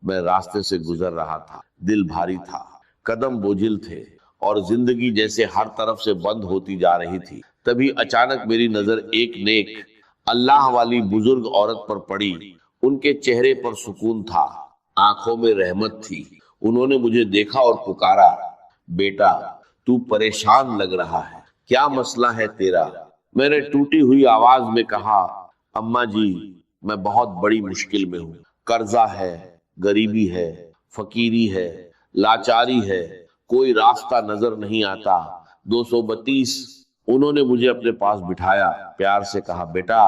میں راستے سے گزر رہا تھا، دل بھاری تھا، قدم بوجھل تھے اور زندگی جیسے ہر طرف سے بند ہوتی جا رہی تھی۔ تبھی اچانک میری نظر ایک نیک اللہ والی بزرگ عورت پر پڑی۔ ان کے چہرے پر سکون تھا، آنکھوں میں رحمت تھی۔ انہوں نے مجھے دیکھا اور پکارا، بیٹا تو پریشان لگ رہا ہے، کیا مسئلہ ہے تیرا؟ میں نے ٹوٹی ہوئی آواز میں کہا، اماں جی میں بہت بڑی مشکل میں ہوں، قرضہ ہے، غریبی ہے، فقیری ہے، لاچاری ہے، کوئی راستہ نظر نہیں آتا۔ 232۔ انہوں نے مجھے اپنے پاس بٹھایا، پیار سے کہا، بیٹا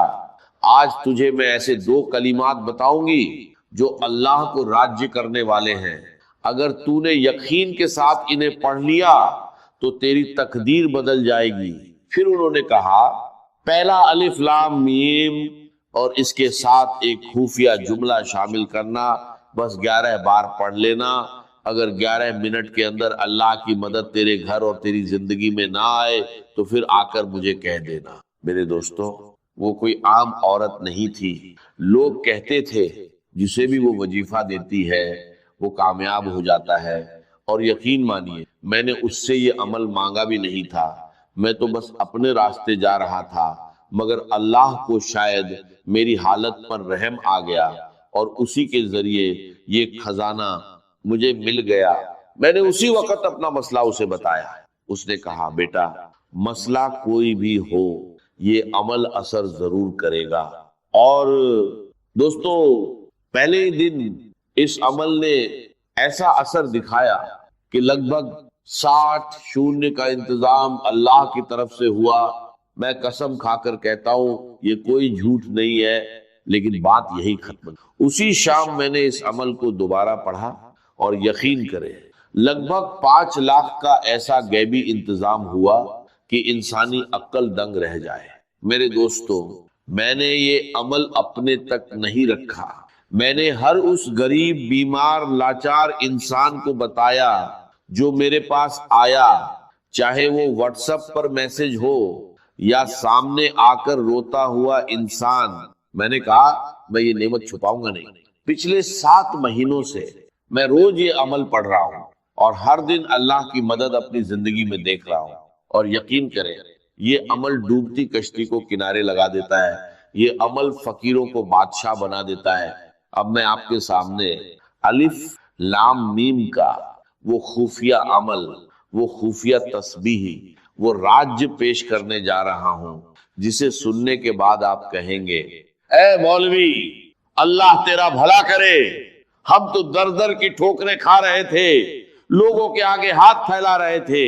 آج تجھے میں ایسے 2 کلمات بتاؤں گی جو اللہ کو راضی کرنے والے ہیں۔ اگر تو نے یقین کے ساتھ انہیں پڑھ لیا تو تیری تقدیر بدل جائے گی۔ پھر انہوں نے کہا، پہلا الف لام میم اور اس کے ساتھ ایک خفیہ جملہ شامل کرنا، بس 11 بار پڑھ لینا۔ اگر 11 منٹ کے اندر اللہ کی مدد تیرے گھر اور تیری زندگی میں نہ آئے تو پھر آ کر مجھے کہہ دینا۔ میرے دوستو، وہ کوئی عام عورت نہیں تھی۔ لوگ کہتے تھے جسے بھی وہ وظیفہ دیتی ہے وہ کامیاب ہو جاتا ہے، اور یقین مانیے میں نے اس سے یہ عمل مانگا بھی نہیں تھا، میں تو بس اپنے راستے جا رہا تھا، مگر اللہ کو شاید میری حالت پر رحم آ گیا اور اسی کے ذریعے یہ خزانہ مجھے مل گیا۔ میں نے اسی وقت اپنا مسئلہ اسے بتایا۔ اس نے کہا، بیٹا مسئلہ کوئی بھی ہو یہ عمل اثر ضرور کرے گا۔ اور دوستو، پہلے ہی دن اس عمل نے ایسا اثر دکھایا کہ لگ بھگ 60 شونیہ کا انتظام اللہ کی طرف سے ہوا۔ میں قسم کھا کر کہتا ہوں یہ کوئی جھوٹ نہیں ہے، لیکن بات یہی ختم۔ اسی شام میں نے اس عمل کو دوبارہ پڑھا اور یقین کرے لگ بھگ 5 لاکھ کا ایسا غیبی انتظام ہوا کہ انسانی عقل دنگ رہ جائے۔ میرے دوستو، میں نے یہ عمل اپنے تک نہیں رکھا، میں نے ہر اس غریب، بیمار، لاچار انسان کو بتایا جو میرے پاس آیا، چاہے وہ واٹس ایپ پر میسج ہو یا سامنے آ کر روتا ہوا انسان۔ میں نے کہا میں یہ نعمت چھپاؤں گا نہیں۔ پچھلے 7 مہینوں سے میں روز یہ عمل پڑھ رہا ہوں اور ہر دن اللہ کی مدد اپنی زندگی میں دیکھ رہا ہوں، اور یقین کریں یہ عمل ڈوبتی کشتی کو کنارے لگا دیتا ہے، یہ عمل فقیروں کو بادشاہ بنا دیتا ہے۔ اب میں آپ کے سامنے الف لام میم کا وہ خفیہ عمل، وہ خفیہ تسبیح، وہ راج پیش کرنے جا رہا ہوں جسے سننے کے بعد آپ کہیں گے، اے مولوی اللہ تیرا بھلا کرے، ہم تو در در کی ٹھوکریں کھا رہے تھے، لوگوں کے آگے ہاتھ پھیلا رہے تھے،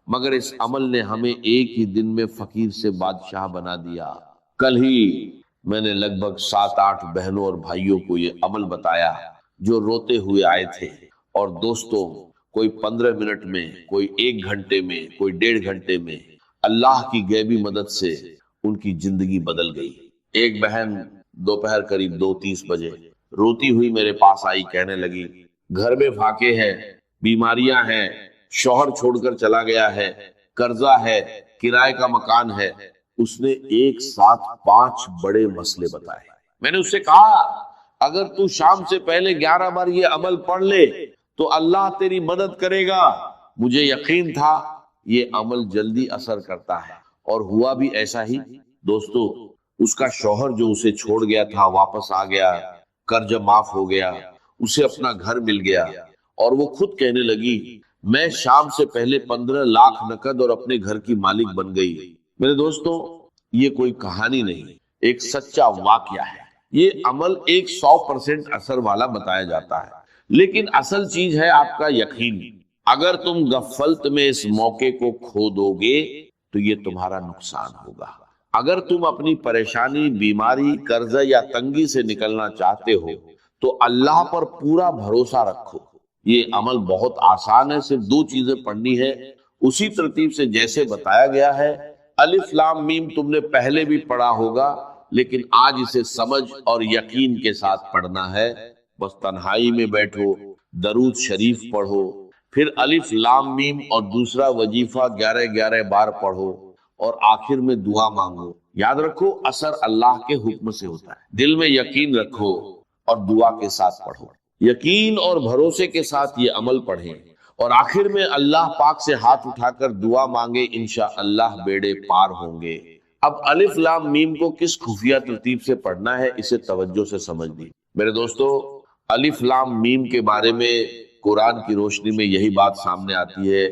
مگر اس عمل نے ہمیں ایک ہی دن میں فقیر سے بادشاہ بنا دیا۔ کل ہی میں نے لگ بھگ 7-8 بہنوں اور بھائیوں کو یہ عمل بتایا جو روتے ہوئے آئے تھے، اور دوستوں کوئی 15 منٹ میں، کوئی 1 گھنٹے میں، کوئی 1.5 گھنٹے میں اللہ کی غیبی مدد سے ان کی زندگی بدل گئی۔ ایک بہن دوپہر قریب 2:30 بجے روتی ہوئی میرے پاس آئی، کہنے لگی، گھر میں فاقے ہیں، بیماریاں ہیں، شوہر چھوڑ کر چلا گیا ہے، قرضہ ہے، کرائے کا مکان ہے۔ اس نے ایک ساتھ 5 بڑے مسئلے بتائے۔ میں نے اس سے کہا، اگر تو شام سے پہلے 11 بار یہ عمل پڑھ لے تو اللہ تیری مدد کرے گا۔ مجھے یقین تھا یہ عمل جلدی اثر کرتا ہے، اور ہوا بھی ایسا ہی۔ دوستو، اس کا شوہر جو اسے چھوڑ گیا تھا واپس آ گیا، قرض معاف ہو گیا، اسے اپنا گھر مل گیا، اور وہ خود کہنے لگی، میں شام سے پہلے 15 لاکھ نقد اور اپنے گھر کی مالک بن گئی۔ میرے دوستو، یہ کوئی کہانی نہیں، ایک سچا واقعہ ہے۔ یہ عمل 100% اثر والا بتایا جاتا ہے، لیکن اصل چیز ہے آپ کا یقین۔ اگر تم غفلت میں اس موقع کو کھو دو گے تو یہ تمہارا نقصان ہوگا۔ اگر تم اپنی پریشانی، بیماری، قرضہ یا تنگی سے نکلنا چاہتے ہو تو اللہ پر پورا بھروسہ رکھو۔ یہ عمل بہت آسان ہے، صرف 2 چیزیں پڑھنی ہے، اسی ترتیب سے جیسے بتایا گیا ہے۔ الف لام میم تم نے پہلے بھی پڑھا ہوگا، لیکن آج اسے سمجھ اور یقین کے ساتھ پڑھنا ہے۔ بس تنہائی میں بیٹھو، درود شریف پڑھو، پھر الف لام میم اور دوسرا وظیفہ 11 بار پڑھو، اور آخر میں دعا مانگو۔ یاد رکھو اثر اللہ کے حکم سے ہوتا ہے۔ دل میں یقین رکھو اور دعا کے ساتھ پڑھو۔ یقین اور بھروسے کے ساتھ یہ عمل پڑھیں اور آخر میں اللہ پاک سے ہاتھ اٹھا کر دعا مانگے، انشاءاللہ بیڑے پار ہوں گے۔ اب الف لام میم کو کس خفیہ ترتیب سے پڑھنا ہے اسے توجہ سے سمجھ لی میرے دوستو۔ الف لام میم کے بارے میں قرآن کی روشنی میں یہی بات سامنے آتی ہے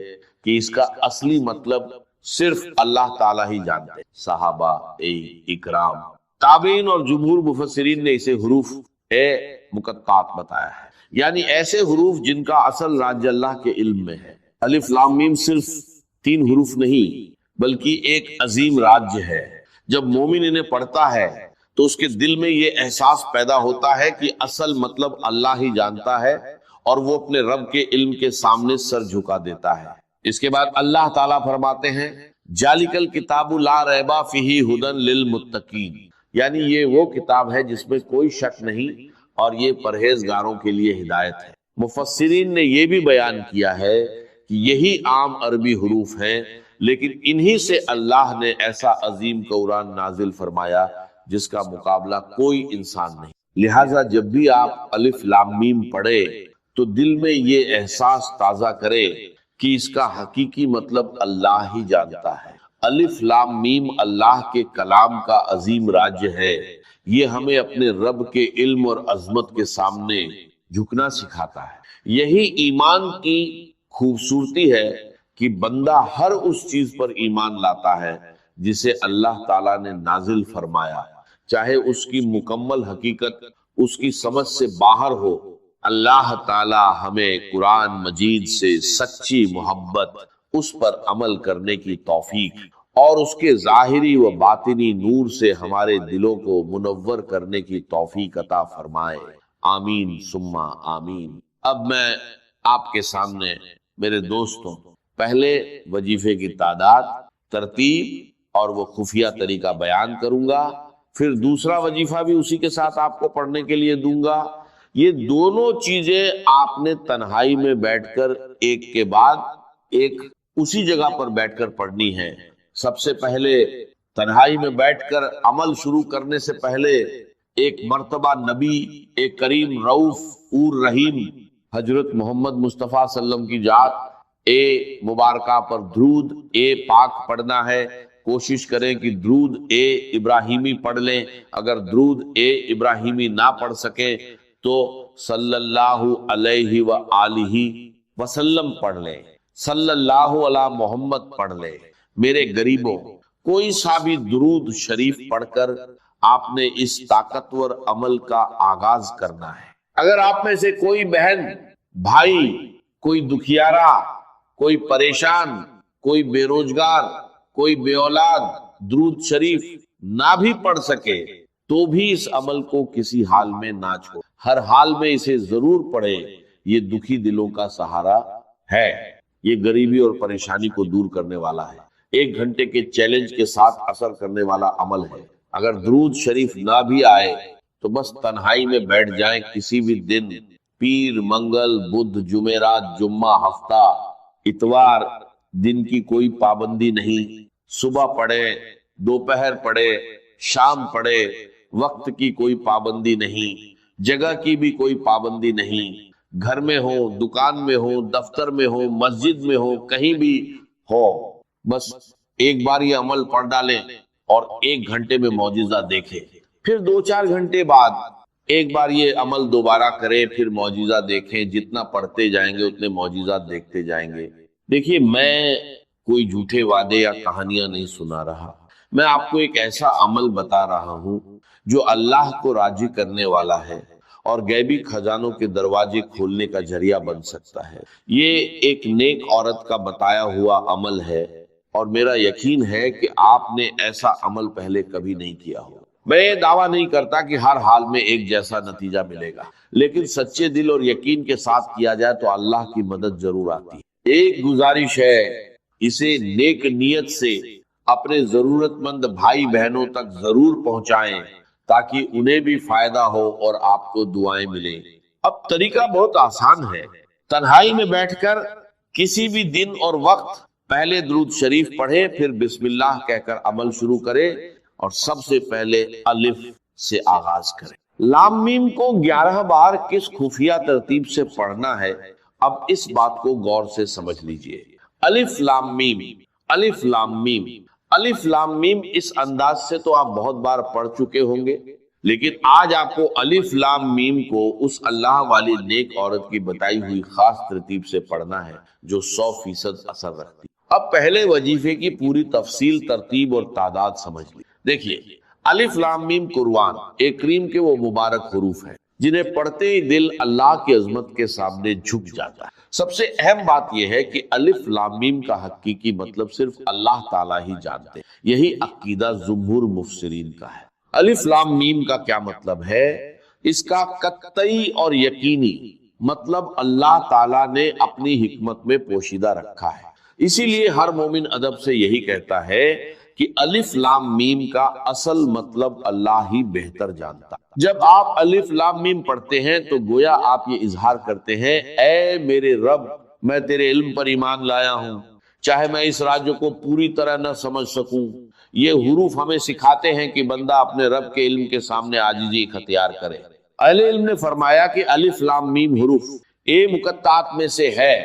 کہ اس کا اصلی مطلب صرف اللہ تعالیٰ ہی جانتے ہیں۔ صحابہ اکرام، تابعین اور جمہور مفسرین نے اسے حروف مقطعات بتایا ہے، یعنی ایسے حروف جن کا اصل راج اللہ کے علم میں ہے۔ الف لام میم صرف 3 حروف نہیں بلکہ ایک عظیم راج ہے۔ جب مومن انہیں پڑھتا ہے تو اس کے دل میں یہ احساس پیدا ہوتا ہے کہ اصل مطلب اللہ ہی جانتا ہے اور وہ اپنے رب کے علم کے سامنے سر جھکا دیتا ہے۔ اس کے بعد اللہ تعالیٰ فرماتے ہیں ذالک الکتاب لا ریب فیہ ھدی للمتقین، یعنی یہ وہ کتاب ہے جس میں کوئی شک نہیں اور یہ پرہیزگاروں کے لیے ہدایت ہے۔ مفسرین نے یہ بھی بیان کیا ہے کہ یہی عام عربی حروف ہیں، لیکن انہی سے اللہ نے ایسا عظیم قرآن نازل فرمایا جس کا مقابلہ کوئی انسان نہیں۔ لہٰذا جب بھی آپ الف لام میم پڑھے تو دل میں یہ احساس تازہ کرے کہ اس کا حقیقی مطلب اللہ ہی جانتا ہے۔ الف لام میم اللہ کے کلام کا عظیم راج ہے، یہ ہمیں اپنے رب کے علم اور عظمت کے سامنے جھکنا سکھاتا ہے۔ یہی ایمان کی خوبصورتی ہے کہ بندہ ہر اس چیز پر ایمان لاتا ہے جسے اللہ تعالیٰ نے نازل فرمایا، چاہے اس کی مکمل حقیقت اس کی سمجھ سے باہر ہو۔ اللہ تعالیٰ ہمیں قرآن مجید سے سچی محبت، اس پر عمل کرنے کی توفیق اور اس کے ظاہری و باطنی نور سے ہمارے دلوں کو منور کرنے کی توفیق عطا فرمائے، آمین ثم آمین۔ اب میں آپ کے سامنے میرے دوستوں پہلے وظیفے کی تعداد، ترتیب اور وہ خفیہ طریقہ بیان کروں گا، پھر دوسرا وظیفہ بھی اسی کے ساتھ آپ کو پڑھنے کے لیے دوں گا۔ یہ دونوں چیزیں آپ نے تنہائی میں بیٹھ کر ایک کے بعد ایک اسی جگہ پر بیٹھ کر پڑھنی ہے۔ سب سے پہلے تنہائی میں بیٹھ کر عمل شروع کرنے سے پہلے ایک مرتبہ نبی ایک کریم رؤوف اور رحیم حضرت محمد مصطفیٰ صلی اللہ علیہ وسلم کی ذات مبارکہ پر درود پاک پڑھنا ہے۔ کوشش کریں کہ درود ابراہیمی پڑھ لیں، اگر درود ابراہیمی نہ پڑھ سکیں تو صلی اللہ علیہ وآلہ وسلم پڑھ لیں، صلی اللہ علی محمد پڑھ لیں۔ میرے غریبوں، کوئی سا بھی درود شریف پڑھ کر آپ نے اس طاقتور عمل کا آغاز کرنا ہے۔ اگر آپ میں سے کوئی بہن بھائی، کوئی دکھیارا، کوئی پریشان، کوئی بے روزگار، کوئی بے اولاد درود شریف نہ بھی پڑھ سکے تو بھی اس عمل کو کسی حال میں نہ چھوڑ، ہر حال میں اسے ضرور پڑھے۔ یہ دکھی دلوں کا سہارا ہے، یہ غریبی اور پریشانی کو دور کرنے والا ہے، 1 گھنٹے کے چیلنج کے ساتھ اثر کرنے والا عمل ہے۔ اگر درود شریف نہ بھی آئے تو بس تنہائی میں بیٹھ جائیں، کسی بھی دن، پیر، منگل، بدھ، جمعرات، جمعہ، ہفتہ، اتوار، دن کی کوئی پابندی نہیں، صبح پڑھے، دوپہر پڑھے، شام پڑھے، وقت کی کوئی پابندی نہیں، جگہ کی بھی کوئی پابندی نہیں، گھر میں ہو، دکان میں ہو، دفتر میں ہو، مسجد میں ہو، کہیں بھی ہو، بس ایک بار یہ عمل پڑھ ڈالیں اور 1 گھنٹے میں معجزہ دیکھیں، پھر 2-4 گھنٹے بعد ایک بار یہ عمل دوبارہ کریں، پھر معجزہ دیکھیں۔ جتنا پڑھتے جائیں گے اتنے معجزات دیکھتے جائیں گے۔ دیکھیے، میں کوئی جھوٹے وعدے یا کہانیاں نہیں سنا رہا، میں آپ کو ایک ایسا عمل بتا رہا ہوں جو اللہ کو راضی کرنے والا ہے اور غیبی خزانوں کے دروازے کھولنے کا ذریعہ بن سکتا ہے۔ یہ ایک نیک عورت کا بتایا ہوا عمل ہے اور میرا یقین ہے کہ آپ نے ایسا عمل پہلے کبھی نہیں کیا ہو۔ میں یہ دعویٰ نہیں کرتا کہ ہر حال میں ایک جیسا نتیجہ ملے گا، لیکن سچے دل اور یقین کے ساتھ کیا جائے تو اللہ کی مدد ضرور آتی ہے۔ ایک گزارش ہے، اسے نیک نیت سے اپنے ضرورت مند بھائی بہنوں تک ضرور پہنچائیں تاکہ انہیں بھی فائدہ ہو اور آپ کو دعائیں ملیں۔ اب طریقہ بہت آسان ہے، تنہائی میں بیٹھ کر کسی بھی دن اور وقت پہلے درود شریف پڑھے، پھر بسم اللہ کہہ کر عمل شروع کرے اور سب سے پہلے الف سے آغاز کرے۔ لام میم کو 11 بار کس خفیہ ترتیب سے پڑھنا ہے، اب اس بات کو غور سے سمجھ لیجئے۔ الف لام میم، الف لام میم، الف لام میم، اس انداز سے تو آپ بہت بار پڑھ چکے ہوں گے، لیکن آج آپ کو الف لام میم کو اس اللہ والی نیک عورت کی بتائی ہوئی خاص ترتیب سے پڑھنا ہے جو 100% اثر رکھتی۔ اب پہلے وظیفے کی پوری تفصیل، ترتیب اور تعداد سمجھ لی۔ دیکھیے، الف لام میم قرآن ایک کریم کے وہ مبارک حروف ہیں جنہیں پڑھتے ہی دل اللہ کی عظمت کے سامنے جھک جاتا ہے۔ سب سے اہم بات یہ ہے کہ الف لام میم کا حقیقی مطلب صرف اللہ تعالیٰ ہی جانتے ہیں۔ یہی عقیدہ جمہور مفسرین کا ہے۔ الف لام میم کا کیا مطلب ہے؟ اس کا قطعی اور یقینی مطلب اللہ تعالیٰ نے اپنی حکمت میں پوشیدہ رکھا ہے۔ اسی لیے ہر مومن ادب سے یہی کہتا ہے کہ الف لام میم کا اصل مطلب اللہ ہی بہتر جانتا۔ جب آپ الف لام میم پڑھتے ہیں تو گویا آپ یہ اظہار کرتے ہیں، اے میرے رب، میں تیرے علم پر ایمان لایا ہوں، چاہے میں اس راج کو پوری طرح نہ سمجھ سکوں۔ یہ حروف ہمیں سکھاتے ہیں کہ بندہ اپنے رب کے علم کے سامنے عاجزی اختیار کرے۔ اہل علم نے فرمایا کہ الف لام میم حروف مقطعات میں سے ہے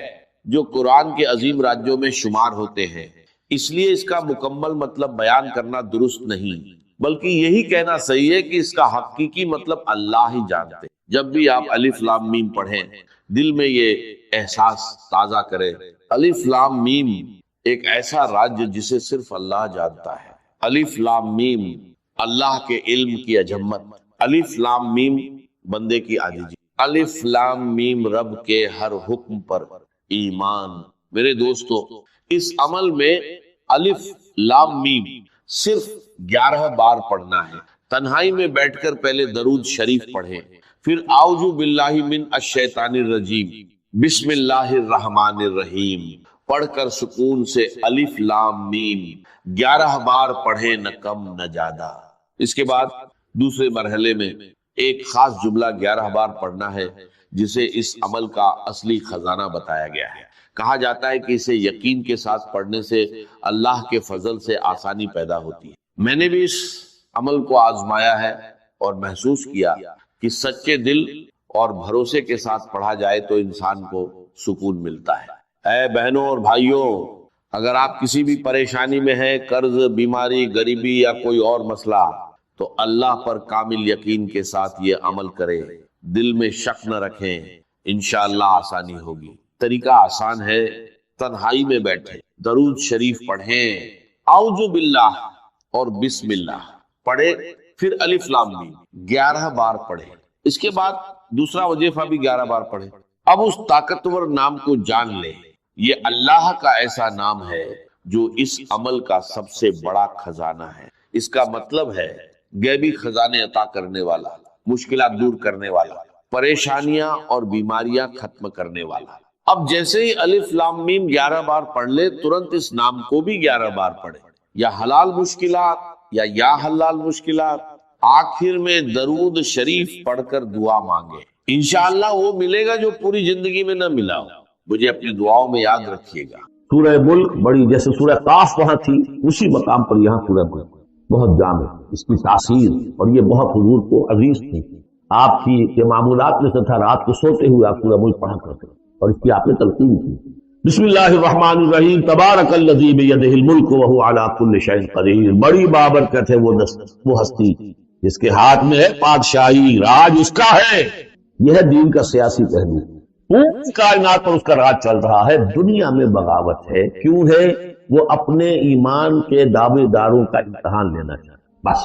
جو قرآن کے عظیم راجوں میں شمار ہوتے ہیں، اس لیے اس کا مکمل مطلب بیان کرنا درست نہیں، بلکہ یہی کہنا صحیح ہے کہ اس کا حقیقی مطلب اللہ ہی جانتے۔ جب بھی آپ الف لام میم پڑھیں، دل میں یہ احساس تازہ کرے، الف لام میم ایک ایسا راج جسے صرف اللہ جانتا ہے۔ الف لام میم اللہ کے علم کی عظمت، الف لام میم بندے کی عاجزی، الف لام میم رب کے ہر حکم پر ایمان۔ میرے دوستو، اس عمل میں الف لام میم صرف 11 بار پڑھنا ہے۔ تنہائی میں بیٹھ کر پہلے درود شریف پڑھیں، پھر اعوذ باللہ من الشیطان الرجیم، بسم اللہ الرحمن الرحیم پڑھ کر سکون سے الف لام میم 11 بار پڑھیں، نہ کم نہ زیادہ۔ اس کے بعد دوسرے مرحلے میں ایک خاص جملہ 11 بار پڑھنا ہے جسے اس عمل کا اصلی خزانہ بتایا گیا ہے۔ کہا جاتا ہے کہ اسے یقین کے ساتھ پڑھنے سے اللہ کے فضل سے آسانی پیدا ہوتی ہے۔ میں نے بھی اس عمل کو آزمایا ہے اور محسوس کیا کہ سچے دل اور بھروسے کے ساتھ پڑھا جائے تو انسان کو سکون ملتا ہے۔ اے بہنوں اور بھائیوں، اگر آپ کسی بھی پریشانی میں ہیں، قرض، بیماری، غریبی یا کوئی اور مسئلہ، تو اللہ پر کامل یقین کے ساتھ یہ عمل کریں، دل میں شک نہ رکھیں، انشاءاللہ آسانی ہوگی۔ طریقہ آسان ہے، تنہائی میں بیٹھیں، درود شریف پڑھیں، اعوذ باللہ اور بسم اللہ پڑھیں، پھر الف لام میم 11 بار پڑھیں۔ اس کے بعد دوسرا وظیفہ بھی 11 بار پڑھیں۔ اب اس طاقتور نام کو جان لیں، یہ اللہ کا ایسا نام ہے جو اس عمل کا سب سے بڑا خزانہ ہے۔ اس کا مطلب ہے غیبی خزانے عطا کرنے والا، مشکلات دور کرنے والا، پریشانیاں اور بیماریاں ختم کرنے والا۔ اب جیسے ہی الف لام میم 11 بار پڑھ لے، ترنت اس نام کو بھی 11 بار پڑھے، یا حلال مشکلات یا حلال مشکلات، آخر میں درود شریف پڑھ کر دعا مانگے، انشاءاللہ وہ ملے گا جو پوری زندگی میں نہ ملا ہو۔ مجھے اپنی دعاؤں میں یاد رکھیے گا۔ سورہ ملک بڑی، جیسے سورہ قاف وہاں تھی اسی مقام پر یہاں سورہ ملک بہت جامع، اس کی تاثیر اور یہ بہت حضور کو عزیز تھی۔ آپ کی یہ معمولات میں سے تھا، رات کو سوتے ہوئے آپ سورہ ملک پڑھا کرتے اور اس کی آپ نے تلقین کی۔ بسم اللہ الرحمن الرحیم، تبارک الذی بیدہ الملک وہو علی کل شیء قدیر۔ بڑی بابرکت ہے وہ ہستی جس کے ہاتھ میں ہے پادشاہی، راج اس کا ہے۔ یہ ہے دین کا سیاسی پہلو، پوری کائنات پر اس کا راج چل رہا ہے۔ دنیا میں بغاوت ہے، کیوں ہے؟ وہ اپنے ایمان کے دعوے داروں کا امتحان لینا چاہتا بس،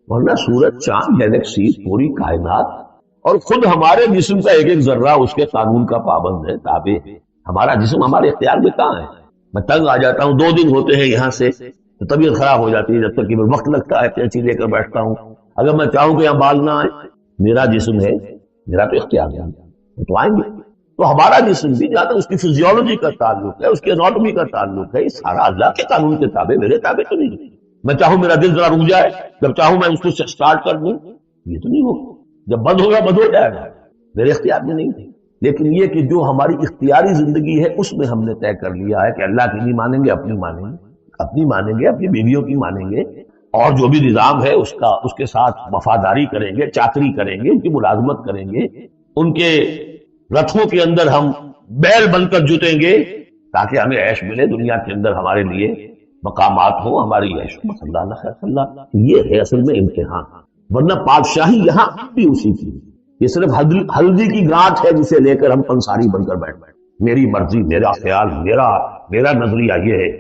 ورنہ سورج، چاند، گلیکسی، پوری کائنات اور خود ہمارے جسم کا ایک ایک ذرہ اس کے قانون کا پابند ہے، تابع ہے۔ ہمارا جسم ہمارے اختیار میں کہاں ہے؟ میں تنگ آ جاتا ہوں، 2 دن ہوتے ہیں یہاں سے تو طبیعت خراب ہو جاتی ہے، جب تک کہ وقت لگتا ہے کینچی لے کر بیٹھتا ہوں۔ اگر میں چاہوں کہ یہاں بال نہ آئے، میرا جسم ہے، میرا تو اختیار ہے، وہ تو آئیں گے۔ تو ہمارا جسم بھی جہاں تک اس کی فزیولوجی کا تعلق ہے، اس کی اناٹومی کا تعلق ہے، یہ سارا اللہ کے قانون کے تابع، میرے تابع تو نہیں۔ میں چاہوں میرا دل ذرا رک جائے، جب چاہوں میں اس کو سٹارٹ کر دوں، یہ تو نہیں ہوگا۔ جب بند ہوگا بند ہو جائے گا، میرے اختیار میں نہیں تھی۔ لیکن یہ کہ جو ہماری اختیاری زندگی ہے اس میں ہم نے طے کر لیا ہے کہ اللہ کی نہیں مانیں گے، اپنی مانیں گے، اپنی مانیں گے، اپنی بیویوں کی مانیں گے، اور جو بھی نظام ہے اس کے ساتھ وفاداری کریں گے، چاکری کریں گے، ان کی ملازمت کریں گے، ان کے رتھوں کے اندر ہم بیل بن کر جتیں گے تاکہ ہمیں عیش ملے، دنیا کے اندر ہمارے لیے مقامات ہوں، ہماری عیش ہو، صلی اللہ خیر اللہ۔ یہ ہے اصل میں امتحان، ورنہ بادشاہی یہاں بھی اسی کی، یہ صرف ہلدی کی گانٹھ ہے جسے لے کر ہم پنساری بن کر بیٹھ میری مرضی، میرا خیال، میرا نظریہ یہ ہے،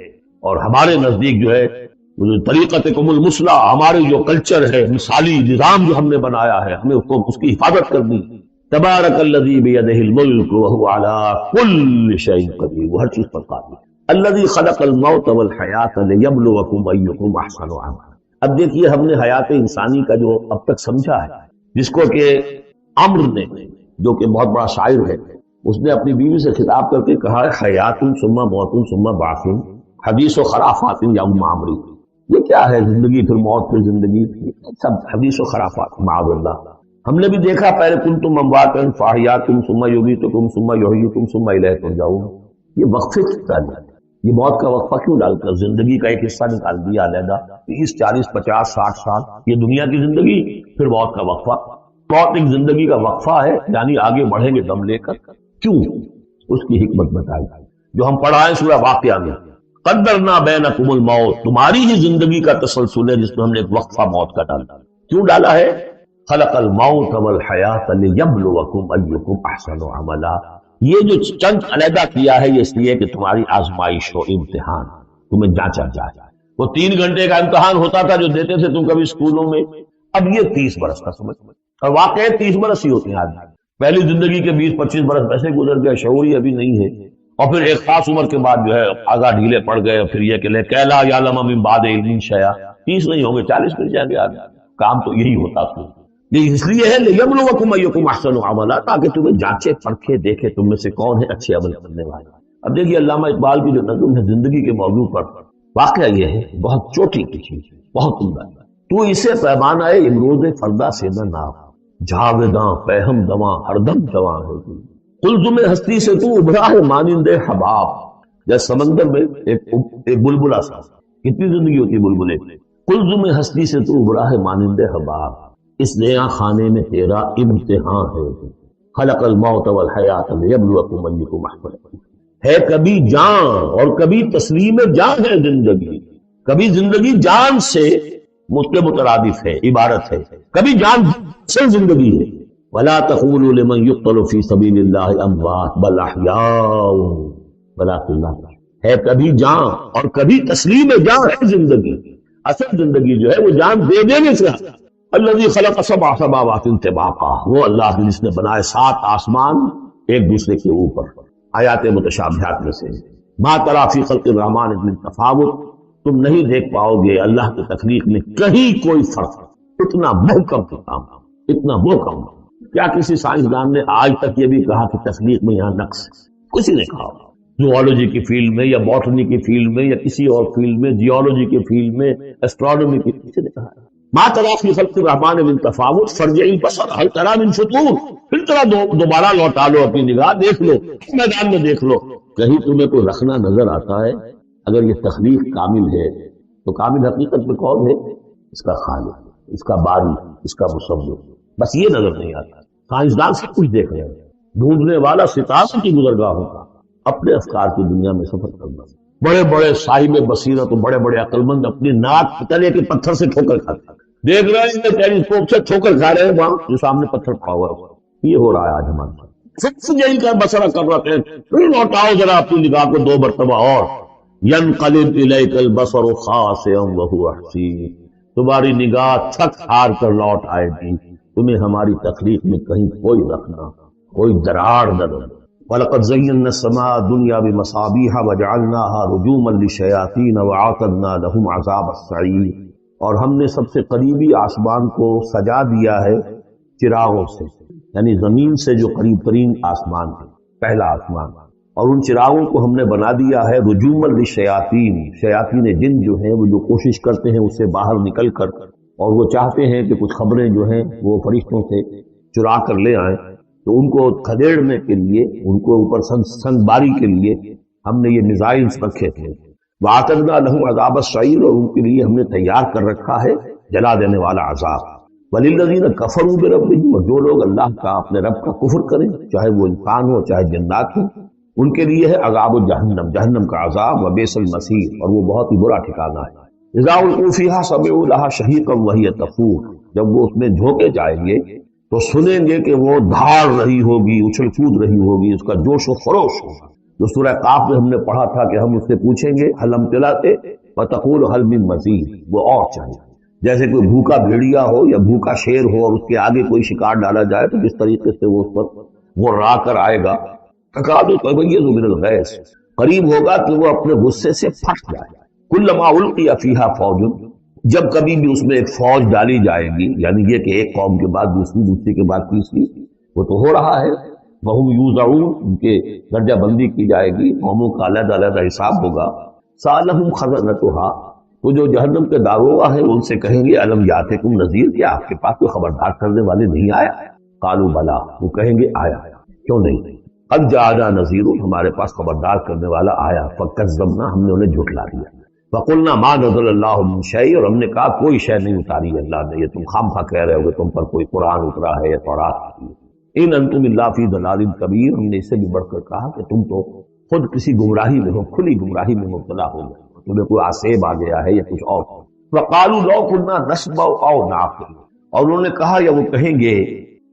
اور ہمارے نزدیک جو ہے طریقت کم المثلی، ہمارے جو کلچر ہے، مثالی نظام جو ہم نے بنایا ہے، ہمیں اس کی حفاظت کرنی۔ تبارک الذی بیدہ الملک وہو علی کل شیء قدیر، وہ ہر چیز پر قادر ہے۔ الذی خلق الموت والحیات لیبلوکم ایکم احسن عملا۔ اب دیکھیے ہم نے حیات انسانی کا جو اب تک سمجھا ہے، جس کو کہ عمرو نے، جو کہ بہت بڑا شاعر ہے، اس نے اپنی بیوی سے خطاب کر کے کہا ہے حیات ثم موت ثم بعث حدیث و خرافات یا عمری۔ یہ کیا ہے؟ زندگی پھر موت پھر زندگی، سب حدیث و خرافات، معاذ اللہ۔ ہم نے بھی دیکھا پہلے کنتم امواتا فاحیاکم ثم یمیتکم ثم یحییکم ثم الیہ ترجعون۔ یہ وقفے کی تعلیم، یہ موت کا وقفہ کیوں ڈال کر زندگی کا ایک حصہ نکال دیا علیحدہ؟ 30 40 50 60 سال یہ دنیا کی زندگی، پھر موت کا وقفہ۔ موت ایک زندگی کا وقفہ ہے، یعنی آگے بڑھیں گے دم لے کر۔ کیوں؟ اس کی حکمت بتائی جو ہم پڑھائیں سورہ واقعہ میں، قدرنا بینکم الموت، تمہاری ہی زندگی کا تسلسل ہے جس میں ہم نے ایک وقفہ موت کا ڈالا۔ کیوں ڈالا ہے؟ خلق الموت والحیات لیبلوکم ایکم احسن عملا۔ یہ جو چند علیحدہ کیا ہے یہ اس لیے کہ تمہاری آزمائش ہو، امتحان، تمہیں جانچا جائے۔ وہ 3 گھنٹے کا امتحان ہوتا تھا جو دیتے تھے تم کبھی اسکولوں میں، اب یہ 30 برس کا سمجھ، اور واقعی 30 برس ہی ہوتے ہیں آج۔ پہلی زندگی کے 20 25 برس ویسے گزر گئے، شعور ہی ابھی نہیں ہے، اور پھر ایک خاص عمر کے بعد جو ہے آگاہ ڈھیلے پڑ گئے، پھر یہ کہ لا یعلم من بعد علم شیئا، 30 نہیں ہوں گے 40 مل جائیں گے آگے۔ کام تو یہی ہوتا تھا، یہ اس لیے ہے لیبلوکم ایکم احسن عملا، تاکہ تمہیں جانچے پرکھے دیکھے تم میں سے کون ہے اچھے عمل کرنے والے۔ اب دیکھیے علامہ اقبال کی جو نظم ہے زندگی کے موضوع پر، واقعہ یہ ہے بہت چوٹی کی چیز، بہت عمدہ۔ تو اسے پیمانہ امروز فردا سے نہ ناپ، جاویداں پہم دواں ہر دم جواں ہے۔ قلزم ہستی سے تو ابھرا ہے مانند حباب، جیسے سمندر میں ایک بلبلا سا، کتنی زندگی ہوتی ہے بلبلے۔ قلزم ہستی سے تو ابھرا ہے مانند حباب، اس نیا خانے میں تیرا امتحان ہے۔ خلق الموت والحیات لیبلوکم ایکم احسن عملا۔ ہے کبھی جان اور کبھی تسلیم جان ہے زندگی، کبھی زندگی جان سے مترادف ہے، عبارت ہے، کبھی جان سے زندگی ہے۔ ولا تقولوا لمن يقتل في سبيل الله اموات بل احياء ولكن لا تشعرون۔ ہے کبھی جان اور کبھی تسلیم جان ہے زندگی، اصل زندگی جو ہے وہ جان دے دینے سے۔ الذي خلق 7 سماوات طباقا، وہ اللہ جس نے بنائے 7 آسمان ایک دوسرے کے اوپر۔ آیات متشابہات میں سے ما تری فی خلق الرحمن من تفاوت، تم نہیں دیکھ پاؤ گے اللہ کی تخلیق میں کہیں کوئی فرق، اتنا محکم کام، اتنا محکم۔ کیا کسی سائنسدان نے آج تک یہ بھی کہا کہ تخلیق میں یہاں نقص؟ کسی نے کہا؟ زوالوجی کی فیلڈ میں یا باٹنی کی فیلڈ میں یا کسی اور فیلڈ میں، جیولوجی کی فیلڈ میں، ایسٹرونومی کی، کسی نے کہا؟ ما تری فی خلق الرحمن من تفاوت فارجع البصر هل تری من فطور، پھر طرح دوبارہ لوٹا لو اپنی نگاہ، دیکھ لو میدان میں، دیکھ لو کہیں تمہیں کوئی رکھنا نظر آتا ہے؟ اگر یہ تخلیق کامل ہے تو کامل حقیقت میں کون ہے؟ اس کا خالق، اس کا باری، اس کا مصور، بس یہ نظر نہیں آتا۔ سائنسدان سب کچھ دیکھ رہے ہیں، ڈھونڈنے والا ستاروں کی گزرگاہوں کا، اپنے افکار کی دنیا میں سفر کرنا۔ بڑے بڑے صاحب بصیرت و بڑے بڑے عقل مند اپنی ناک تلے کے پتھر سے ٹھوکر کھاتے ہیں، دیکھ رہے ہیں ٹیلیسکوپ سے ٹھوکر کھا رہے ہیں وہاں جو سامنے پتھر پڑا ہوا ہے۔ یہ ہو رہا ہے آج ہمارے ساتھ، جیل کا بسرا کر رہے ہیں، پھر لوٹاؤ ذرا اپنی نگاہ کو 2 مرتبہ اور، ينقلب الیک البصر خاسئا وهو حسیر، تمہاری نگاہ تھک ہار کر لوٹ آئے گی، تمہیں ہماری تخلیق میں کہیں کوئی رکھنا، کوئی دراڑ نہ رہے۔ وَلَقَدْ زَيَّنَّا السَّمَاءَ الدُّنْيَا بِمَصَابِيحَ وَجَعَلْنَاهَا رُجُومًا لِلشَّيَاطِينَ وَأَعْتَدْنَا لَهُمْ عَذَابَ السَّعِيرِ، اور ہم نے سب سے قریبی آسمان کو سجا دیا ہے چراغوں سے، یعنی زمین سے جو قریب ترین آسمان ہے، پہلا آسمان، اور ان چراغوں کو ہم نے بنا دیا ہے رجوما للشیاطین، شیاطین جن جو ہیں وہ جو کوشش کرتے ہیں اس سے باہر نکل کر، اور وہ چاہتے ہیں کہ کچھ خبریں جو ہیں وہ فرشتوں سے چرا کر لے آئیں، تو ان کو کھدیڑنے کے لیے، ان کو اوپر سنگ باری کے لیے ہم نے یہ میزائلز رکھے تھے۔ وَأَعْتَدْنَا لَهُمْ عَذَابَ السَّعِيرِ، اور ان کے لیے ہم نے تیار کر رکھا ہے جلا دینے والا عذاب۔ وَلِلَّذِينَ كَفَرُوا بِرَبِّهِمْ، اور جو لوگ اللہ کا اپنے رب کا کفر کریں، چاہے وہ انسان ہو چاہے جنات ہو، ان کے لیے ہے عذاب جہنم، جہنم کا عذاب، وبئس المصیر، اور وہ بہت ہی برا ٹھکانہ ہے۔ اذا القوا فیہا سمعوا لہا شہیقا وہی تفور، جب وہ اس میں جھونکے جائیں گے تو سنیں گے کہ وہ دھاڑ رہی ہوگی، اچھل کود رہی ہوگی، اس کا جوش و خروش ہوگا۔ جو سورہ قاف میں ہم نے پڑھا تھا کہ ہم اس سے پوچھیں گے حل امتلاتے وتقول حل من مزید، وہ اور چاہیے، جیسے کوئی بھوکا بھیڑیا ہو یا بھوکا شیر ہو اور اس کے آگے کوئی شکار ڈالا جائے تو جس طریقے سے وہ اس پر وہ را کر آئے گا، تکاد تمیز من الغیظ، قریب ہوگا کہ وہ اپنے غصے سے پھٹ جائے۔ کلما القی فیہا فوج، جب کبھی بھی اس میں ایک فوج ڈالی جائے گی، یعنی یہ کہ ایک قوم کے بعد دوسری، دوسری کے بعد تیسری، وہ تو ہو رہا ہے، وہم یوزعون، ان کے درجہ بندی کی جائے گی، قوموں کا علیحدہ علیحدہ حساب ہوگا۔ سألہم خزنتہا، تو جو جہنم کے داروغہ ہیں ان سے کہیں گے الم یاتکم نذیر، کیا آپ کے پاس کوئی خبردار کرنے والے نہیں آیا؟ قالوا بلا، وہ کہیں گے آیا، کیوں نہیں؟ قد جاءنا نذیر، ہمارے پاس خبردار کرنے والا آیا، فکذبنا، ہم نے انہیں جھٹلا دیا۔ فقلنا ما نزل اللہ من شیء، اور ہم نے کہا کوئی شے نہیں اتاری اللہ نے، یہ تم خامخواہ کہہ رہے ہو کہ تم پر کوئی قرآن اترا ہے یا تورات، ان انتم الا فی ضلال کبیر، ہم نے اس سے بھی بڑھ کر کہا کہ تم تو خود کسی گمراہی میں ہو، کھلی گمراہی میں مبتلا ہو گئے، تمہیں کوئی آسیب آ گیا ہے یا کچھ اور۔ وقالوا لو كنا نسمع او نعقل، اور انہوں نے کہا یا وہ کہیں گے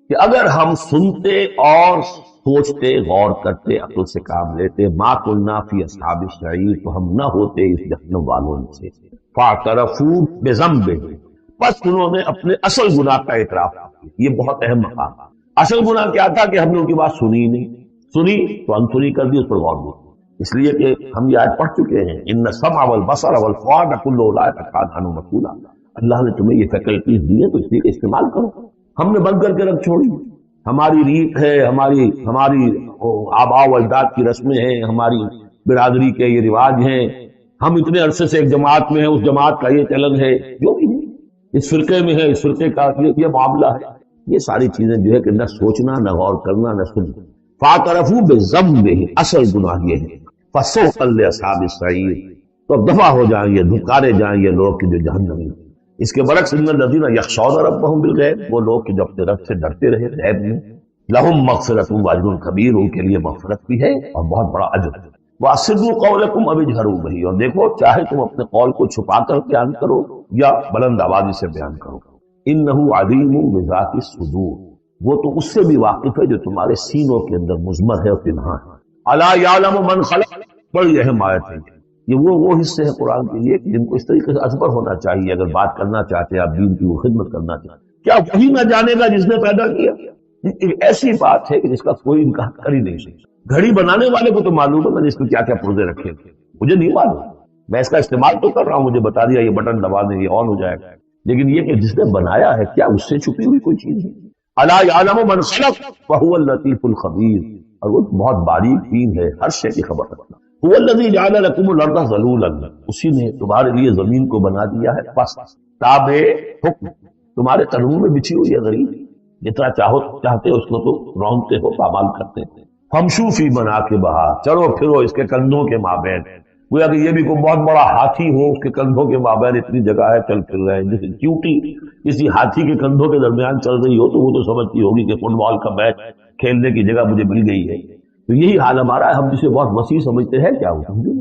کہ اگر ہم سنتے اور سوچتے، غور کرتے، عقل سے کام لیتے، ما كنا فی اصحاب السعیر، تو ہم نہ ہوتے اس جہنم والوں میں سے۔ فاعترفوا بذنبهم، بس انہوں نے اپنے اصل گناہ کا اعتراف کیا۔ یہ بہت اہم مقام ہے۔ اصل گناہ کیا تھا کہ ہم نے ان کی بات سنی ہی نہیں، سنی تو انسنی کر دی، اس پر غور نہیں، اس لیے کہ ہم یہ آیت پڑھ چکے ہیں ان السمع والبصر والفؤاد کل اولئک کان عنہ مسئولا، اللہ نے تمہیں یہ فیکلٹیز دی ہیں تو اس لیے استعمال کرو۔ ہم نے بند کر کے رکھ چھوڑی، ہماری ریت ہے، ہماری آباء و اجداد کی رسمیں ہیں، ہماری برادری کے یہ رواج ہیں، ہم اتنے عرصے سے ایک جماعت میں ہیں، اس جماعت کا یہ چلن ہے، جو بھی ہے اس فرقے میں ہے، اس فرقے کا یہ معاملہ ہے، یہ ساری چیزیں جو ہے کہ نہ سوچنا، نہ غور کرنا، نہ سننا۔ فاعترفوا بذنبهم، اصل گناہ یہ ہے، فسوقا لاصحاب السعیر، تو اب دفع ہو جائیں گے، دھکارے جائیں گے لوگ کہ جو جہنم میں۔ اس کے برعکس ان الذین یخشون ربهم بالغیب، وہ لوگ کہ جو اپنے رب سے ڈرتے رہے غیب میں، لہم مغفرۃ واجر کبیر، ان کے لیے مغفرت بھی ہے اور بہت بڑا اجر۔ واسروا قولکم او اجہروا بہ، اور دیکھو چاہے تم اپنے قول کو چھپا کر بیان کرو یا بلند آوازی سے بیان کرو، انہ علیم بذات الصدور، وہ تو اس سے بھی واقف ہے جو تمہارے سینوں کے اندر مضمر ہے اور پنہاں ہے۔ الا یعلم من خلق، بڑی اہم آیت ہے یہ، وہ حصے ہیں قرآن کے لیے جن کو اس طریقے سے ازبر ہونا چاہیے اگر بات کرنا چاہتے ہیں، آپ دین کی وہ خدمت کرنا چاہتے ہیں۔ کیا وہی نہ جانے گا جس نے پیدا کیا؟ ایک ایسی بات ہے کہ جس کا کوئی انکار کر ہی نہیں سکتا۔ گھڑی بنانے والے کو تو معلوم ہے میں نے اس میں کیا کیا پرزے رکھے تھے، مجھے نہیں معلوم، میں اس کا استعمال تو کر رہا ہوں، مجھے بتا دیا یہ بٹن دبا دیں یہ آن ہو جائے گا، لیکن یہ کہ جس نے بنایا ہے کیا اس سے چھپی ہوئی کوئی چیز ہے؟ الا یعلم من خلق وهو اللطیف الخبیر، اور وہ بہت باریک بین ہے، ہر شے کی خبر رکھنا۔ هو الذی جعل لكم الارض ذلولا، اسی نے تمہارے لیے زمین کو بنا دیا ہے پست، تابع حکم، تمہارے قدموں میں بچھی ہوئی ہے غریب، جتنا چاہتے اس کو تو رونتے ہو، پامال کرتے ہیں۔ فمشوا فی مناکبہا، چلو پھرو اس کے کندھوں کے مابین، گویا کہ یہ بھی کوئی بہت بڑا ہاتھی ہو، اس کے کندھوں کے مابین اتنی جگہ ہے، چل پھر رہے ہیں، جیسے چیونٹی کسی ہاتھی کے کندھوں کے درمیان چل رہی ہو تو وہ تو سمجھتی ہوگی کہ فٹ بال کا میچ کھیلنے کی جگہ مجھے مل گئی ہے، تو یہی حال ہمارا ہے، ہم جسے بہت وسیع سمجھتے ہیں کیا وہ سمجھو۔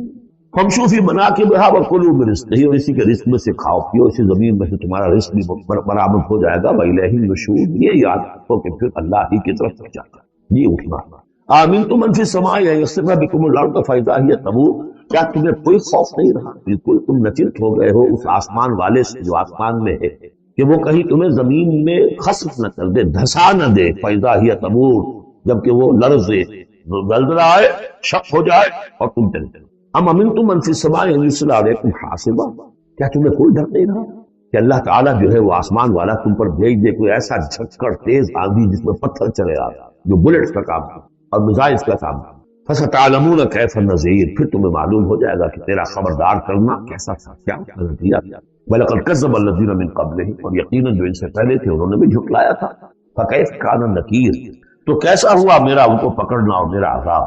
فمشوا فی مناکبہا وکلوا من رزقہ، اور اسی کے رزق میں سے کھاؤ پیو، اسی زمین میں سے تمہارا رزق بھی برآمد ہو جائے گا، وإلیہ النشور، یہ یاد رکھو کہ پھر اللہ ہی کی طرف جاتا ہے، یہ اٹھنا۔ آمنتم من فی السماء ان یخسف بکم الارض فاذا ہی تمور، کیا تمہیں کوئی خوف نہیں رہا؟ بالکل تم نچت ہو گئے ہو اس آسمان والے سے جو آسمان میں ہے کہ وہ کہیں تمہیں زمین میں خسف نہ کر دے، دھسا نہ دے، فاذا ہی تمور، جبکہ وہ لرزے، زلزلہ آئے، شک ہو جائے اور تم چلے۔ ام امنتم من فی السماء ان یرسل علیکم حاصبا، کیا تمہیں کوئی ڈر نہیں رہا کہ اللہ تعالیٰ جو ہے وہ آسمان والا تم پر بھیج دے کوئی ایسا جھکڑ تیز آندھی جس میں پتھر چلے آ جو بلٹس کا کام اور میزائلز کا کام۔ فستعلمون کیف النذیر، پھر تمہیں معلوم ہو جائے گا کہ تیرا خبردار کرنا کیسا تھا، کیا نتیجہ۔ وَلَقَدْ كَذَّبَ الَّذِينَ مِن قَبْلِهِمْ، اور یقیناً جو ان سے پہلے تھے انہوں نے بھی جھٹلایا تھا۔ فَكَيْفَ كَانَ نَكِيرِ، تو کیسا ہوا میرا ان کو پکڑنا اور میرا عذاب۔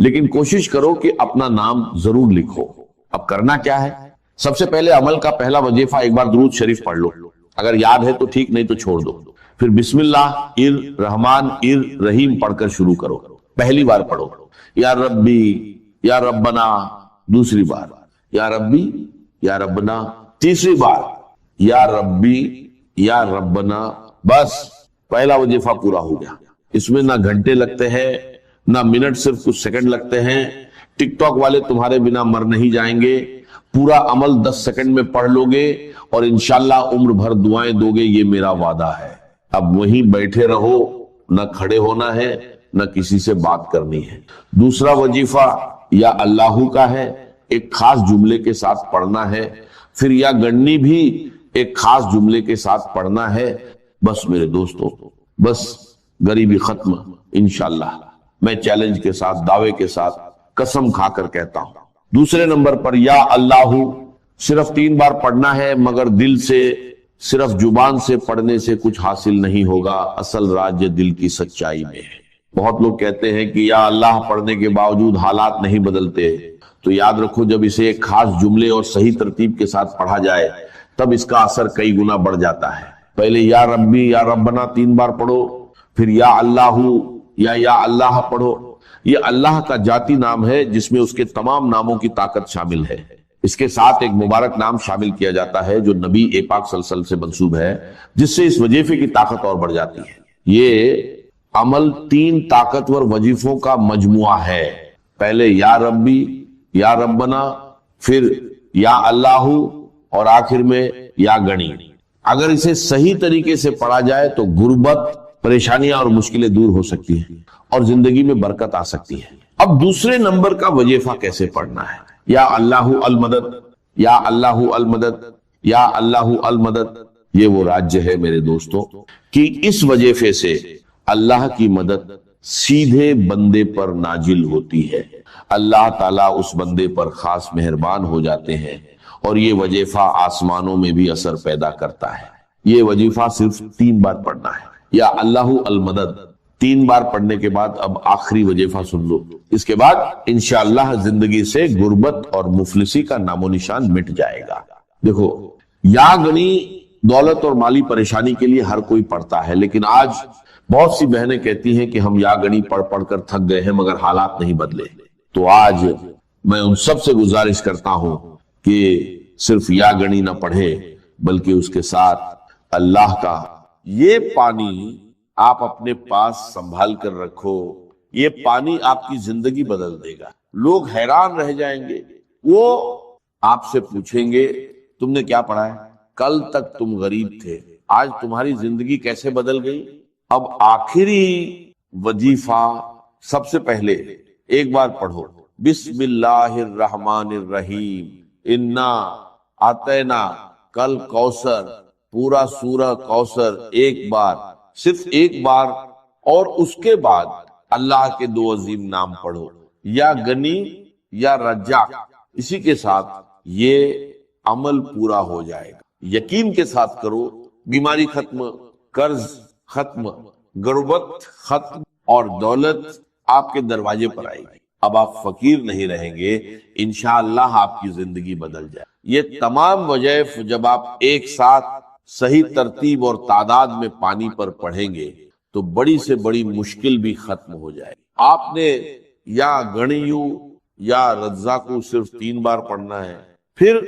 لیکن کوشش کرو کہ اپنا نام ضرور لکھو۔ اب کرنا کیا ہے؟ سب سے پہلے عمل کا پہلا وظیفہ ایک بار درود شریف پڑھ لو، اگر یاد ہے تو ٹھیک، نہیں تو چھوڑ دو۔ پھر بسم اللہ الرحمن الرحیم پڑھ کر شروع کرو، پہلی بار پڑھو یا ربی یا ربنا، دوسری بار یا ربی یا ربنا، تیسری بار یا ربی یا ربنا، بس پہلا وظیفہ پورا ہو گیا۔ اس میں نہ گھنٹے لگتے ہیں نہ منٹ، صرف کچھ سیکنڈ لگتے ہیں۔ ٹک ٹاک والے تمہارے بنا مر نہیں جائیں گے، پورا عمل 10 سیکنڈ میں پڑھ لو گے اور انشاءاللہ عمر بھر دعائیں دو گے، یہ میرا وعدہ ہے۔ اب وہیں بیٹھے رہو، نہ کھڑے ہونا ہے نہ کسی سے بات کرنی ہے۔ دوسرا وظیفہ یا اللہ کا ہے، ایک خاص جملے کے ساتھ پڑھنا ہے، پھر یا گنی بھی ایک خاص جملے کے ساتھ پڑھنا ہے۔ بس میرے دوستو، بس غریبی ختم انشاءاللہ، میں چیلنج کے ساتھ، دعوے کے ساتھ قسم کھا کر کہتا ہوں۔ دوسرے نمبر پر یا اللہ صرف 3 بار پڑھنا ہے، مگر دل سے، صرف زبان سے پڑھنے سے کچھ حاصل نہیں ہوگا، اصل راج دل کی سچائی میں ہے۔ بہت لوگ کہتے ہیں کہ یا اللہ پڑھنے کے باوجود حالات نہیں بدلتے، تو یاد رکھو جب اسے ایک خاص جملے اور صحیح ترتیب کے ساتھ پڑھا جائے تب اس کا اثر کئی گنا بڑھ جاتا ہے۔ پہلے یا ربی یا ربنا 3 بار پڑھو، پھر یا اللہ پڑھو۔ یہ اللہ کا ذاتی نام ہے جس میں اس کے تمام ناموں کی طاقت شامل ہے۔ اس کے ساتھ ایک مبارک نام شامل کیا جاتا ہے جو نبی پاک صلی اللہ علیہ وسلم سے منسوب ہے، جس سے اس وظیفے کی طاقت اور بڑھ جاتی ہے۔ یہ عمل 3 طاقتور وظیفوں کا مجموعہ ہے، پہلے یا ربی یا ربنا، پھر یا اللہ اور آخر میں یا گنی۔ اگر اسے صحیح طریقے سے پڑھا جائے تو غربت، پریشانیاں اور مشکلیں دور ہو سکتی ہیں اور زندگی میں برکت آ سکتی ہے۔ اب دوسرے نمبر کا وظیفہ کیسے پڑھنا ہے؟ یا اللہ المدد، یا اللہ المدد، یا اللہ المدد۔ یہ وہ راجیہ ہے میرے دوستوں کہ اس وظیفے سے اللہ کی مدد سیدھے بندے پر نازل ہوتی ہے، اللہ تعالیٰ اس بندے پر خاص مہربان ہو جاتے ہیں، اور یہ وظیفہ آسمانوں میں بھی اثر پیدا کرتا ہے۔ یہ وظیفہ صرف 3 بار پڑھنا ہے، یا اللہ المدد 3 بار پڑھنے کے بعد اب آخری وظیفہ سن لو، اس کے بعد انشاءاللہ زندگی سے غربت اور مفلسی کا نام و نشان مٹ جائے گا۔ دیکھو، یا گنی دولت اور مالی پریشانی کے لیے ہر کوئی پڑھتا ہے، لیکن آج بہت سی بہنیں کہتی ہیں کہ ہم یا گنی پڑھ پڑھ کر تھک گئے ہیں مگر حالات نہیں بدلے۔ تو آج میں ان سب سے گزارش کرتا ہوں کہ صرف یا گنی نہ پڑھے بلکہ اس کے ساتھ اللہ کا یہ پانی آپ اپنے پاس سنبھال کر رکھو، یہ پانی آپ کی زندگی بدل دے گا۔ لوگ حیران رہ جائیں گے، وہ آپ سے پوچھیں گے تم نے کیا پڑھا ہے؟ کل تک تم غریب تھے، آج تمہاری زندگی کیسے بدل گئی؟ اب آخری وظیفہ سب سے پہلے ایک بار پڑھو، بسم اللہ الرحمن الرحیم، انا اعطینا کل کوثر، پورا سورہ کوثر ایک بار، صرف ایک بار، اور اس کے بعد اللہ کے 2 عظیم نام پڑھو، یا گنی یا رجاق۔ اسی کے ساتھ یہ عمل پورا ہو جائے گا۔ یقین کے ساتھ کرو، بیماری ختم، قرض ختم، غربت ختم، اور دولت آپ کے دروازے پر آئے گی۔ اب آپ فقیر نہیں رہیں گے، انشاءاللہ آپ کی زندگی بدل جائے۔ یہ تمام وظائف جب آپ ایک ساتھ صحیح ترتیب اور تعداد میں پانی پر پڑھیں گے تو بڑی سے بڑی مشکل بھی ختم ہو جائے۔ آپ نے یا گنیو یا رزاقو صرف 3 بار پڑھنا ہے، پھر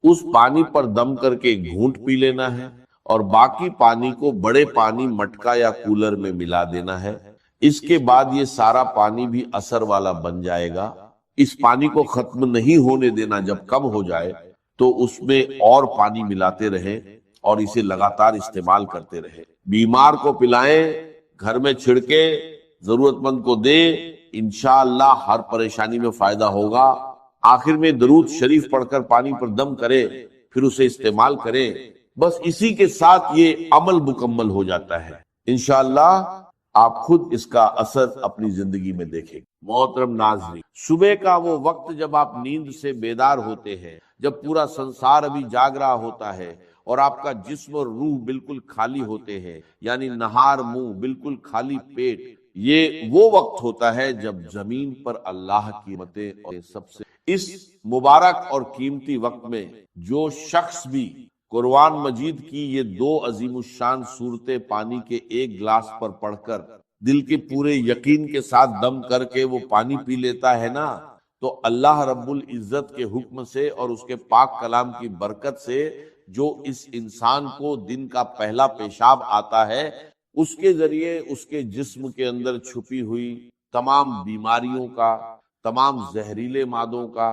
اس پانی پر دم کر کے گھونٹ پی لینا ہے، اور باقی پانی کو بڑے پانی مٹکا یا کولر میں ملا دینا ہے۔ اس کے بعد یہ سارا پانی بھی اثر والا بن جائے گا۔ اس پانی کو ختم نہیں ہونے دینا، جب کم ہو جائے تو اس میں اور پانی ملاتے رہیں اور اسے لگاتار استعمال کرتے رہیں۔ بیمار کو پلائیں، گھر میں چھڑکے، ضرورت مند کو دیں، انشاءاللہ ہر پریشانی میں فائدہ ہوگا۔ آخر میں درود شریف پڑھ کر پانی پر دم کریں، پھر اسے استعمال کریں۔ بس اسی کے ساتھ یہ عمل مکمل ہو جاتا ہے۔ انشاءاللہ آپ خود اس کا اثر اپنی زندگی میں دیکھیں۔ محترم ناظرین، صبح کا وہ وقت جب آپ نیند سے بیدار ہوتے ہیں، جب پورا سنسار ابھی جاگ رہا ہوتا ہے اور آپ کا جسم اور روح بالکل خالی ہوتے ہیں، یعنی نہار منہ، بالکل خالی پیٹ، یہ وہ وقت ہوتا ہے جب زمین پر اللہ کی متیں اور سب سے اس مبارک اور قیمتی وقت میں جو شخص بھی قرآن مجید کی یہ دو عظیم الشان صورتیں پانی کے ایک گلاس پر پڑھ کر دل کے پورے یقین کے ساتھ دم کر کے وہ پانی پی لیتا ہے نا، تو اللہ رب العزت کے حکم سے اور اس کے پاک کلام کی برکت سے جو اس انسان کو دن کا پہلا پیشاب آتا ہے، اس کے ذریعے اس کے جسم کے اندر چھپی ہوئی تمام بیماریوں کا، تمام زہریلے مادوں کا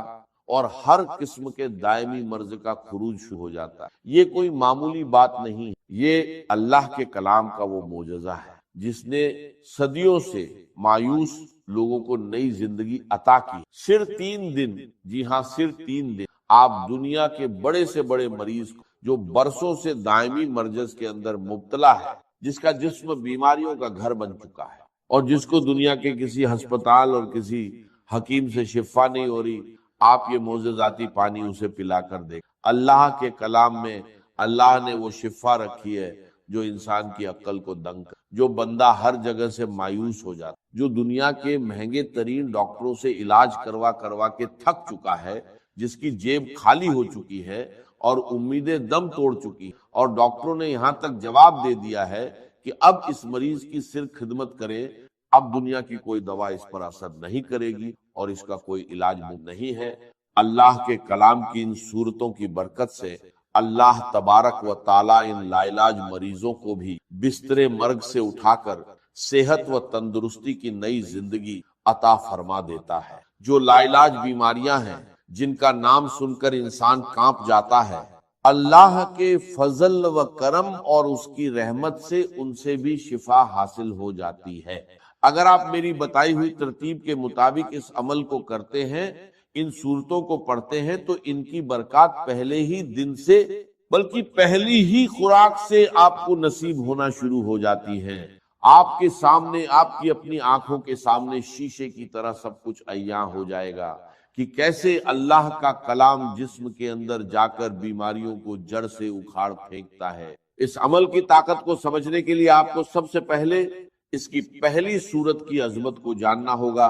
اور ہر قسم کے دائمی مرض کا خروج شروع ہو جاتا ہے۔ یہ کوئی معمولی بات نہیں ہے، یہ اللہ کے کلام کا وہ معجزہ ہے جس نے صدیوں سے مایوس لوگوں کو نئی زندگی عطا کی۔ صرف 3 دن، جی ہاں صرف 3 دن، آپ دنیا کے بڑے سے بڑے مریض کو جو برسوں سے دائمی مرض کے اندر مبتلا ہے، جس کا جسم بیماریوں کا گھر بن چکا ہے اور جس کو دنیا کے کسی ہسپتال اور کسی حکیم سے شفا نہیں ہو رہی، آپ یہ معجزاتی پانی اسے پلا کر دے۔ اللہ کے کلام میں اللہ نے وہ شفا رکھی ہے جو انسان کی عقل کو دنگ کر، جو بندہ ہر جگہ سے مایوس ہو جاتا، جو دنیا کے مہنگے ترین ڈاکٹروں سے علاج کروا کے تھک چکا ہے، جس کی جیب خالی ہو چکی ہے اور امیدیں دم توڑ چکی، اور ڈاکٹروں نے یہاں تک جواب دے دیا ہے کہ اب اس مریض کی صرف خدمت کریں، اب دنیا کی کوئی دوا اس پر اثر نہیں کرے گی اور اس کا کوئی علاج نہیں ہے۔ اللہ کے کلام کی ان صورتوں کی برکت سے اللہ تبارک و تعالی ان لا علاج مریضوں کو بھی بستر مرگ سے اٹھا کر صحت و تندرستی کی نئی زندگی عطا فرما دیتا ہے۔ جو لا علاج بیماریاں ہیں جن کا نام سن کر انسان کانپ جاتا ہے، اللہ کے فضل و کرم اور اس کی رحمت سے ان سے بھی شفا حاصل ہو جاتی ہے۔ اگر آپ میری بتائی ہوئی ترتیب کے مطابق اس عمل کو کرتے ہیں، ان صورتوں کو پڑھتے ہیں، تو ان کی برکات پہلے ہی دن سے بلکہ پہلی ہی خوراک سے آپ کو نصیب ہونا شروع ہو جاتی ہیں۔ آپ کے سامنے، آپ کی اپنی آنکھوں کے سامنے شیشے کی طرح سب کچھ عیاں ہو جائے گا کہ کیسے اللہ کا کلام جسم کے اندر جا کر بیماریوں کو جڑ سے اکھاڑ پھینکتا ہے۔ اس عمل کی طاقت کو سمجھنے کے لیے آپ کو سب سے پہلے اس کی پہلی سورت کی عظمت کو جاننا ہوگا،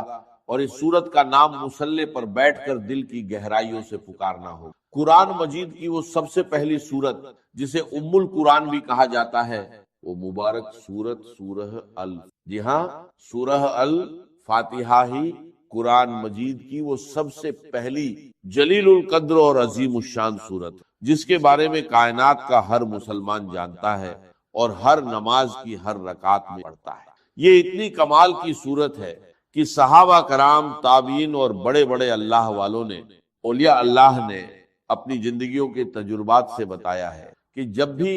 اور اس سورت کا نام مصلے پر بیٹھ کر دل کی گہرائیوں سے پکارنا ہوگا۔ قرآن مجید کی وہ سب سے پہلی سورت جسے ام القرآن بھی کہا جاتا ہے، وہ مبارک سورت سورہ جی ہاں سورہ الفاتحہ ہی قرآن مجید کی وہ سب سے پہلی جلیل القدر اور عظیم الشان سورت، جس کے بارے میں کائنات کا ہر مسلمان جانتا ہے اور ہر نماز کی ہر رکعت میں پڑھتا ہے۔ یہ اتنی کمال کی سورت ہے کہ صحابہ کرام، تابعین اور بڑے بڑے اللہ والوں نے، اولیاء اللہ نے اپنی زندگیوں کے تجربات سے بتایا ہے کہ جب بھی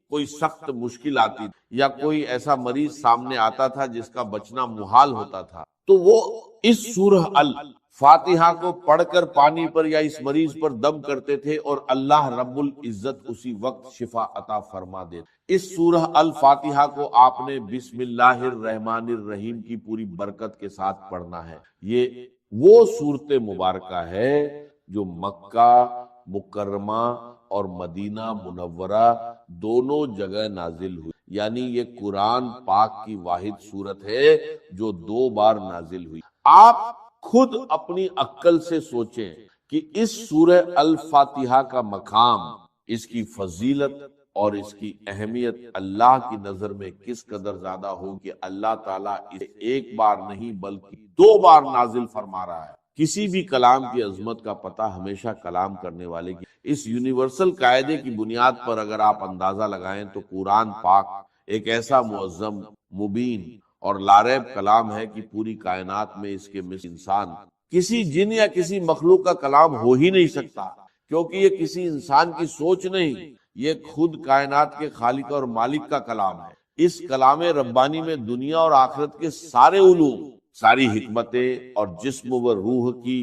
کوئی سخت مشکل آتی یا کوئی ایسا مریض سامنے آتا تھا جس کا بچنا محال ہوتا تھا، تو وہ اس سورہ الفاتحہ کو پڑھ کر پانی پر یا اس مریض پر دم کرتے تھے اور اللہ رب العزت اسی وقت شفا عطا فرما دیتے۔ اس سورہ الفاتحہ کو آپ نے بسم اللہ الرحمن الرحیم کی پوری برکت کے ساتھ پڑھنا ہے۔ یہ وہ سورت مبارکہ ہے جو مکہ مکرمہ اور مدینہ منورہ دونوں جگہ نازل ہوئی، یعنی یہ قرآن پاک کی واحد سورت ہے جو 2 بار نازل ہوئی۔ آپ خود اپنی عقل سے سوچیں کہ اس سورہ الفاتحہ کا مقام، اس کی فضیلت اور اس کی اہمیت اللہ کی نظر میں کس قدر زیادہ ہو کہ اللہ تعالیٰ اسے 1 بار نہیں بلکہ 2 بار نازل فرما رہا ہے۔ کسی بھی کلام کی عظمت کا پتہ ہمیشہ کلام کرنے والے کی اس یونیورسل قاعدے کی بنیاد پر اگر آپ اندازہ لگائیں تو قرآن پاک ایک ایسا معظم، مبین اور لاریب کلام ہے کہ پوری کائنات میں اس کے مثل انسان، کسی جن یا کسی مخلوق کا کلام ہو ہی نہیں سکتا، کیونکہ یہ کسی انسان کی سوچ نہیں، یہ خود کائنات کے خالق اور مالک کا کلام ہے۔ اس کلام ربانی میں دنیا اور آخرت کے سارے علوم، ساری حکمتیں اور جسم و روح کی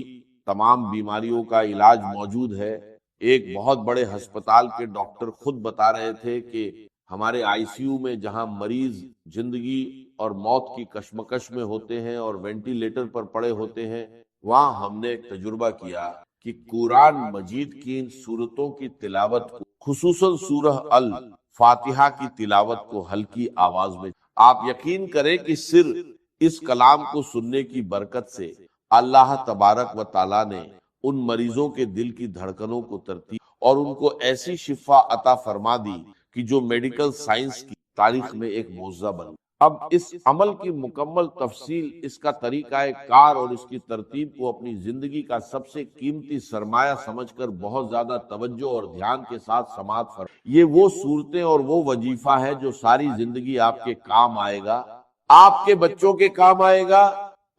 تمام بیماریوں کا علاج موجود ہے۔ ایک بہت بڑے ہسپتال کے ڈاکٹر خود بتا رہے تھے کہ ہمارے آئی سی یو میں جہاں مریض زندگی اور موت کی کشمکش میں ہوتے ہیں اور وینٹیلیٹر پر پڑے ہوتے ہیں، وہاں ہم نے ایک تجربہ کیا کہ قرآن مجید کی ان سورتوں کی تلاوت کو، خصوصاً سورہ الفاتحہ کی تلاوت کو ہلکی آواز میں، آپ یقین کریں کہ صرف اس کلام کو سننے کی برکت سے اللہ تبارک و تعالیٰ نے ان مریضوں کے دل کی دھڑکنوں کو ترتیب اور ان کو ایسی شفا عطا فرما دی کہ جو میڈیکل سائنس کی تاریخ میں ایک معجزہ بن گئی۔ اب اس عمل کی مکمل تفصیل، اس کا طریقہ کار اور اس کی ترتیب کو اپنی زندگی کا سب سے قیمتی سرمایہ سمجھ کر بہت زیادہ توجہ اور دھیان کے ساتھ سماعت فرمائیں۔ یہ وہ صورتیں اور وہ وظیفہ ہے جو ساری زندگی آپ کے کام آئے گا، آپ کے بچوں کے کام آئے گا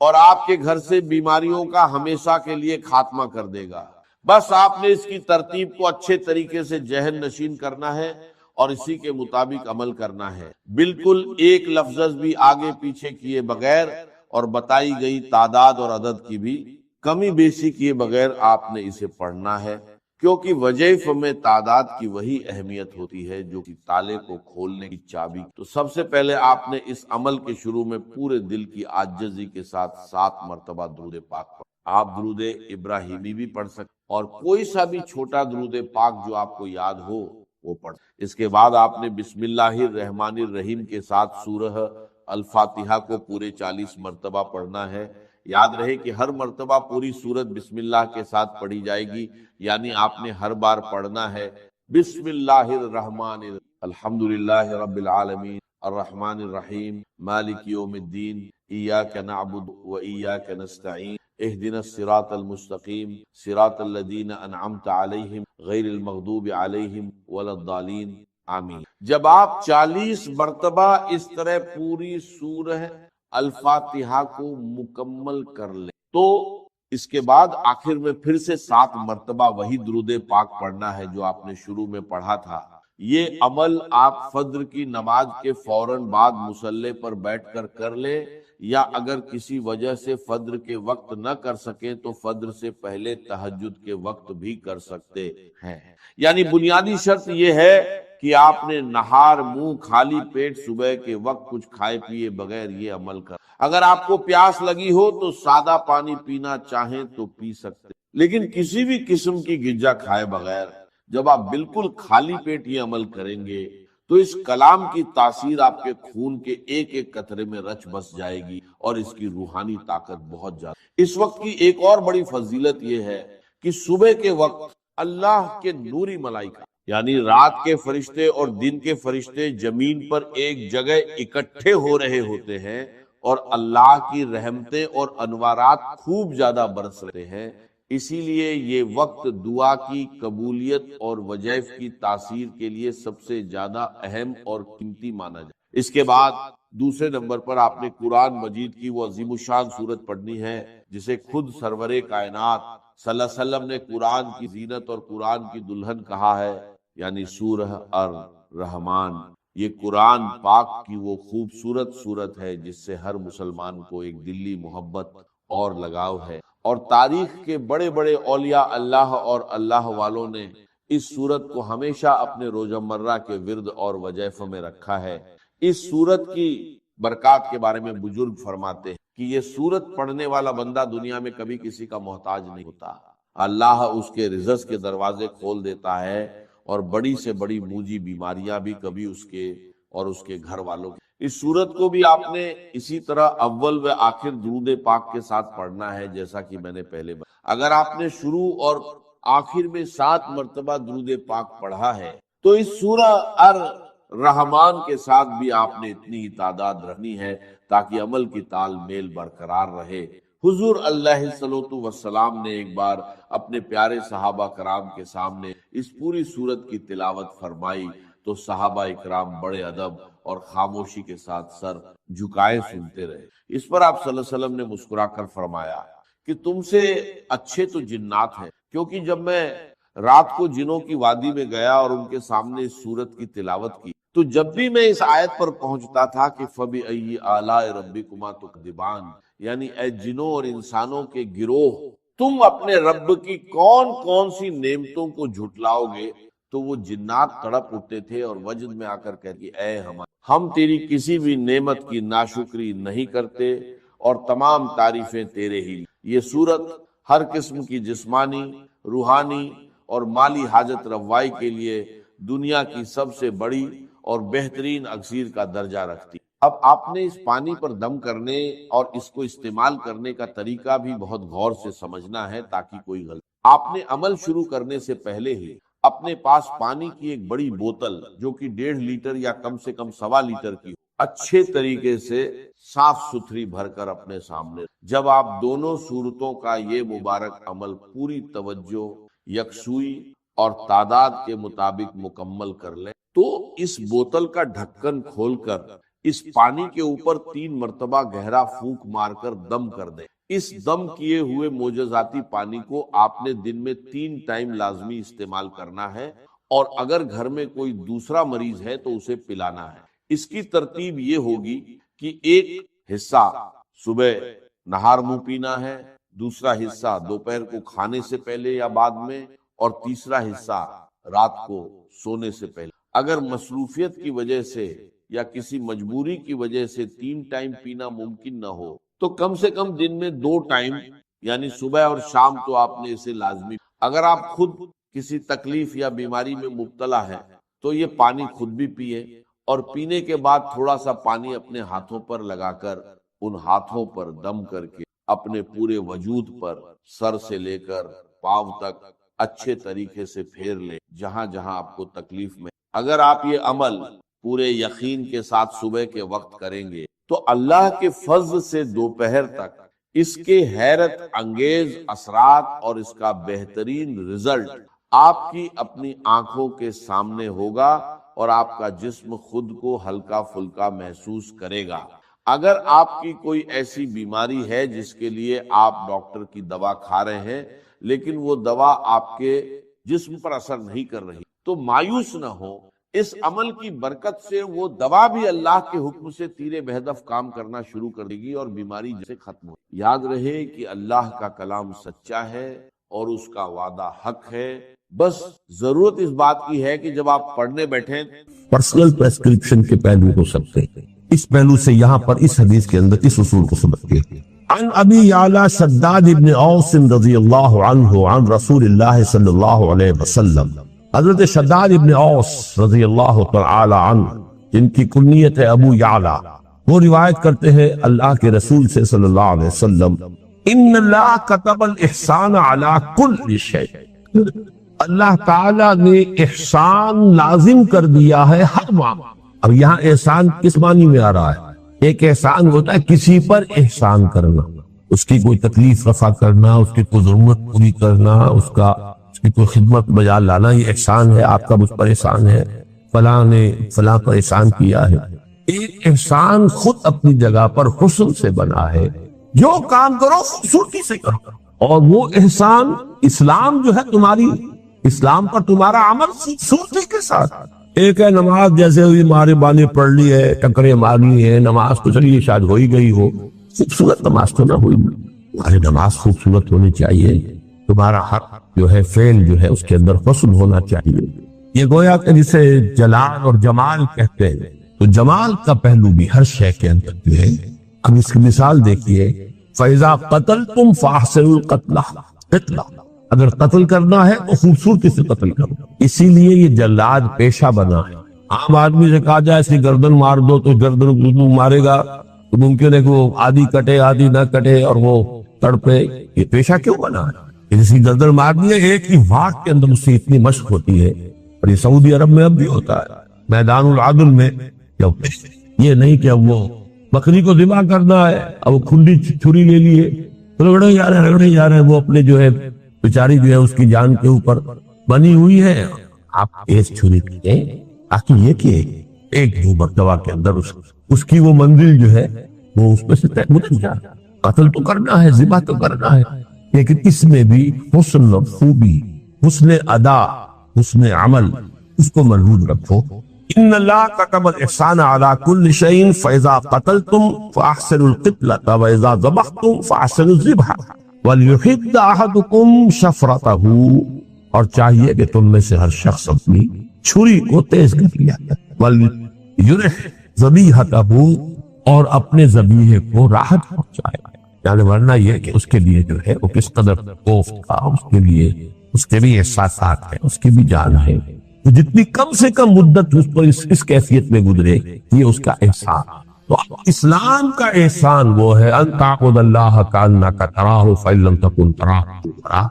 اور آپ کے گھر سے بیماریوں کا ہمیشہ کے لیے خاتمہ کر دے گا۔ بس آپ نے اس کی ترتیب کو اچھے طریقے سے ذہن نشین کرنا ہے اور اسی کے مطابق عمل کرنا ہے، بالکل ایک لفظ بھی آگے پیچھے کیے بغیر اور بتائی گئی تعداد اور عدد کی بھی کمی بیشی کیے بغیر آپ نے اسے پڑھنا ہے، کیونکہ وظیفے میں تعداد کی وہی اہمیت ہوتی ہے جو کہ تالے کو کھولنے کی چابی۔ تو سب سے پہلے آپ نے اس عمل کے شروع میں پورے دل کی عاجزی کے ساتھ 7 مرتبہ درود پاک پڑھ۔ آپ درود ابراہیمی بھی پڑھ سکتے اور کوئی سا بھی چھوٹا درود پاک جو آپ کو یاد ہو وہ پڑھ۔ اس کے بعد آپ نے بسم اللہ الرحمن الرحیم کے ساتھ سورہ الفاتحہ کو پورے 40 مرتبہ پڑھنا ہے۔ یاد رہے کہ ہر مرتبہ پوری سورت بسم اللہ کے ساتھ پڑھی جائے گی، یعنی آپ نے ہر بار پڑھنا ہے بسم اللہ الرحمن الحمدللہ رب العالمین الرحمن الرحیم مالک یوم الدین ایاک نعبد و ایاک نستعین اہدنا الصراط المستقیم صراط الذین انعمت علیہم غیر المغضوب علیہم ولا الضالین آمین۔ جب آپ 40 مرتبہ اس طرح پوری سورہ الفاتحہ کو مکمل کر لیں تو اس کے بعد آخر میں پھر سے 7 مرتبہ وہی درود پاک پڑھنا ہے جو آپ نے شروع میں پڑھا تھا۔ یہ عمل آپ فجر کی نماز کے فوراً بعد مصلی پر بیٹھ کر کر لیں، یا اگر کسی وجہ سے فجر کے وقت نہ کر سکیں تو فجر سے پہلے تہجد کے وقت بھی کر سکتے ہیں۔ یعنی بنیادی شرط یہ ہے کہ آپ نے نہار منہ خالی پیٹ صبح کے وقت کچھ کھائے پیے بغیر یہ عمل کر۔ اگر آپ کو پیاس لگی ہو تو سادہ پانی پینا چاہیں تو پی سکتے، لیکن کسی بھی قسم کی غذا کھائے بغیر جب آپ بالکل خالی پیٹ یہ عمل کریں گے تو اس کلام کی تاثیر آپ کے خون کے ایک ایک قطرے میں رچ بس جائے گی اور اس کی روحانی طاقت بہت زیادہ۔ اس وقت کی ایک اور بڑی فضیلت یہ ہے کہ صبح کے وقت اللہ کے نوری ملائکہ یعنی رات کے فرشتے اور دن کے فرشتے زمین پر ایک جگہ اکٹھے ہو رہے ہوتے ہیں اور اللہ کی رحمتیں اور انوارات خوب زیادہ برس رہے ہیں۔ اسی لیے یہ وقت دعا کی قبولیت اور وظائف کی تاثیر کے لیے سب سے زیادہ اہم اور قیمتی مانا جائے۔ اس کے بعد دوسرے نمبر پر آپ نے قرآن مجید کی وہ عظیم الشان سورت پڑھنی ہے جسے خود سرور کائنات صلی اللہ علیہ وسلم نے قرآن کی زینت اور قرآن کی دلہن کہا ہے، یعنی سورہ الرحمن۔ یہ قرآن پاک کی وہ خوبصورت سورت ہے جس سے ہر مسلمان کو ایک دلی محبت اور لگاؤ ہے، اور تاریخ کے بڑے بڑے اولیاء اللہ اور اللہ والوں نے اس سورت کو ہمیشہ اپنے روزمرہ کے ورد اور وظائف میں رکھا ہے۔ اس سورت کی برکات کے بارے میں بزرگ فرماتے ہیں کہ یہ سورت پڑھنے والا بندہ دنیا میں کبھی کسی کا محتاج نہیں ہوتا، اللہ اس کے رزق کے دروازے کھول دیتا ہے اور بڑی سے بڑی موجی بیماریاں بھی کبھی اس کے اور اس کے گھر والوں کی۔ اس سورت کو بھی آپ نے اسی طرح اول و آخر درود پاک کے ساتھ پڑھنا ہے جیسا کہ میں نے پہلے بتایا۔ اگر آپ نے شروع اور آخر میں 7 مرتبہ درود پاک پڑھا ہے تو اس سورہ الرحمن کے ساتھ بھی آپ نے اتنی ہی تعداد رکھنی ہے تاکہ عمل کی تال میل برقرار رہے۔ حضور علیہ الصلوۃ والسلام نے ایک بار اپنے پیارے صحابہ کرام کے سامنے اس پوری سورت کی تلاوت فرمائی تو صحابہ اکرام بڑے ادب اور خاموشی کے ساتھ سر جھکائے سنتے رہے۔ اس پر آپ صلی اللہ علیہ وسلم نے مسکرا کر فرمایا کہ تم سے اچھے تو جنات ہیں، کیونکہ جب میں رات کو جنوں کی وادی میں گیا اور ان کے سامنے اس سورت کی تلاوت کی تو جب بھی میں اس آیت پر پہنچتا تھا کہ فَبِأَيِّ آلَاءِ رَبِّكُمَا تُكَذِّبَانِ، یعنی اے جنوں اور انسانوں کے گروہ تم اپنے رب کی کون کون سی نعمتوں کو جھٹلاؤ گے، تو وہ جنات تڑپ اٹھتے تھے اور وجد میں آ کر کہتے اے ہم تیری کسی بھی نعمت کی ناشکری نہیں کرتے اور تمام تعریفیں تیرے ہی۔ یہ سورت ہر قسم کی جسمانی، روحانی اور مالی حاجت روائی کے لیے دنیا کی سب سے بڑی اور بہترین اکسیر کا درجہ رکھتی۔ اب آپ نے اس پانی پر دم کرنے اور اس کو استعمال کرنے کا طریقہ بھی بہت غور سے سمجھنا ہے تاکہ کوئی غلطی۔ آپ نے عمل شروع کرنے سے پہلے ہی اپنے پاس پانی کی ایک بڑی بوتل جو کہ 1.5 لیٹر یا کم سے کم 1.25 لیٹر کی اچھے طریقے سے صاف ستھری بھر کر اپنے سامنے، جب آپ دونوں صورتوں کا یہ مبارک عمل پوری توجہ، یکسوئی اور تعداد کے مطابق مکمل کر لیں تو اس بوتل کا ڈھکن کھول کر اس پانی کے اوپر 3 مرتبہ گہرا پھونک مار کر دم کر دیں۔ اس دم کیے ہوئے معجزاتی پانی کو آپ نے دن میں 3 ٹائم لازمی استعمال کرنا ہے، اور اگر گھر میں کوئی دوسرا مریض ہے تو اسے پلانا ہے۔ اس کی ترتیب یہ ہوگی کہ ایک حصہ صبح نہار منہ پینا ہے، دوسرا حصہ دوپہر کو کھانے سے پہلے یا بعد میں، اور تیسرا حصہ رات کو سونے سے پہلے۔ اگر مصروفیت کی وجہ سے یا کسی مجبوری کی وجہ سے 3 ٹائم پینا ممکن نہ ہو تو کم سے کم دن میں 2 ٹائم یعنی صبح اور شام تو آپ نے اسے لازمی۔ اگر آپ خود کسی تکلیف یا بیماری میں مبتلا ہے تو یہ پانی خود بھی پیئے، اور پینے کے بعد تھوڑا سا پانی اپنے ہاتھوں پر لگا کر ان ہاتھوں پر دم کر کے اپنے پورے وجود پر سر سے لے کر پاؤں تک اچھے طریقے سے پھیر لیں جہاں جہاں آپ کو تکلیف میں۔ اگر آپ یہ عمل پورے یقین کے ساتھ صبح کے وقت کریں گے تو اللہ کے فضل سے دوپہر تک اس کے حیرت انگیز اثرات اور اس کا بہترین رزلٹ آپ کی اپنی آنکھوں کے سامنے ہوگا، اور آپ کا جسم خود کو ہلکا پھلکا محسوس کرے گا۔ اگر آپ کی کوئی ایسی بیماری ہے جس کے لیے آپ ڈاکٹر کی دوا کھا رہے ہیں لیکن وہ دوا آپ کے جسم پر اثر نہیں کر رہی تو مایوس نہ ہو، اس عمل کی برکت سے وہ دوا بھی اللہ کے حکم سے تیر بہدف کام کرنا شروع کر دے گی اور بیماری سے ختم ہو۔ یاد رہے کہ اللہ کا کلام سچا ہے اور اس کا وعدہ حق ہے، بس ضرورت اس بات کی ہے کہ جب آپ پڑھنے بیٹھیں پرسنل پریسکرپشن کے پہلو ہو سکتے ہیں۔ اس پہلو سے یہاں پر اس حدیث کے اندر اس اصول کو سمجھتے ہیں۔ عن ابی یعلا شداد ابن اوس رضی اللہ عنہ عن رسول اللہ صلی اللہ علیہ وسلم، حضرت شداد ابن اوس رضی اللہ تعالی عنہ جن کی کنیت ہے ابو یعلا، وہ روایت کرتے ہیں اللہ کے رسول سے صلی اللہ علیہ وسلم، ان اللہ کتب الاحسان علی کل شیء، اللہ تعالیٰ نے احسان لازم کر دیا ہے ہر معاملے۔ اب یہاں احسان کس معنی میں آ رہا ہے؟ ایک احسان ہوتا ہے کسی پر احسان کرنا، اس کی کوئی تکلیف رفع کرنا، اس کی کوئی ضرورت پوری کرنا، اس کی کوئی خدمت بجا لانا، یہ احسان ہے، آپ کا مجھ پر احسان ہے، فلاں نے فلاں پر احسان کیا ہے۔ ایک احسان خود اپنی جگہ پر حسن سے بنا ہے، جو کام کرو خوبصورتی سے کرو، اور وہ احسان اسلام جو ہے تمہاری اسلام پر تمہارا عمل خوبصورتی کے ساتھ۔ ایک ہے نماز جیسے ہوئی مارے بانے پڑھ لی ہے، ٹکرے مارنی ہے، نماز تو چلیے شاید ہو ہی گئی ہو، خوبصورت نماز تو نہ ہوئی۔ تمہاری نماز خوبصورت ہونی چاہیے، تمہارا ہر جو ہے فعل جو ہے اس کے اندر حسن ہونا چاہیے۔ یہ گویا کہ جسے جلال اور جمال کہتے ہیں، تو جمال کا پہلو بھی ہر شے کے اندر جو ہے۔ اب اس کی مثال دیکھیے، فَإِذَا قَتَلْتُمْ فَأَحْسِنُوا الْقَتْلَ، قتلہ اگر قتل کرنا ہے تو خوبصورتی سے قتل کرو، اسی لیے یہ جلاد پیشہ بنا ہے۔ عام آدمی سے کہا جائے اس کی گردن مار دو تو گردن مارے گا تو ممکن ہے کہ وہ آدھی کٹے آدھی نہ کٹے اور وہ تڑپے۔ یہ پیشہ کیوں بنا ہے؟ اس کی گردن مارنی ہے، ایک ہی واٹ کے اندر اس سے اتنی مشق ہوتی ہے، اور یہ سعودی عرب میں اب بھی ہوتا ہے، میدان العدل میں۔ یہ نہیں کہ اب وہ بکری کو ذبح کرنا ہے، اب وہ کھلی چھری لے لیے رگڑے جا رہے ہیں، وہ اپنے جو ہے بیچاری جو ہے اس کی جان کے اوپر بنی ہوئی ہے۔ آپ ایس چھری پیئے تاکہ یہ کہ ایک دو مرتبہ کے اندر اس کی وہ منزل جو ہے وہ اس میں سے طے ہو جائے۔ قتل تو کرنا ہے، ذبح تو کرنا ہے، لیکن اس میں بھی حسن و خوبی، حسن ادا، حسن عمل، اس کو مربوط رکھو۔ ان اللہ کتب الاحسان علی کل شیء فاذا قتلتم فاحسنوا القتلۃ واذا ذبحتم فاحسنوا الذبح وَلْيُحِدَّ أَحَدُكُمْ شَفْرَتَهُ، اور چاہیے کہ تم میں سے ہر شخص اپنی چھری کو تیز کر لیا وَلْيُرِحْ ذَبِيحَتَهُ، اور اپنے ذبیحے کو راحت پہنچائے۔ یعنی ورنہ یہ کہ اس کے لیے جو ہے وہ کس قدر کوفت کا، اس کے بھی احساسات ہیں، اس کی بھی جان ہے، تو جتنی کم سے کم مدت اس پر اس کیفیت میں گزرے یہ اس کا احسان۔ تو اسلام کا احسان وہ ہے ان تعبد اللہ کانک تراہ فإن لم تکن تراہ.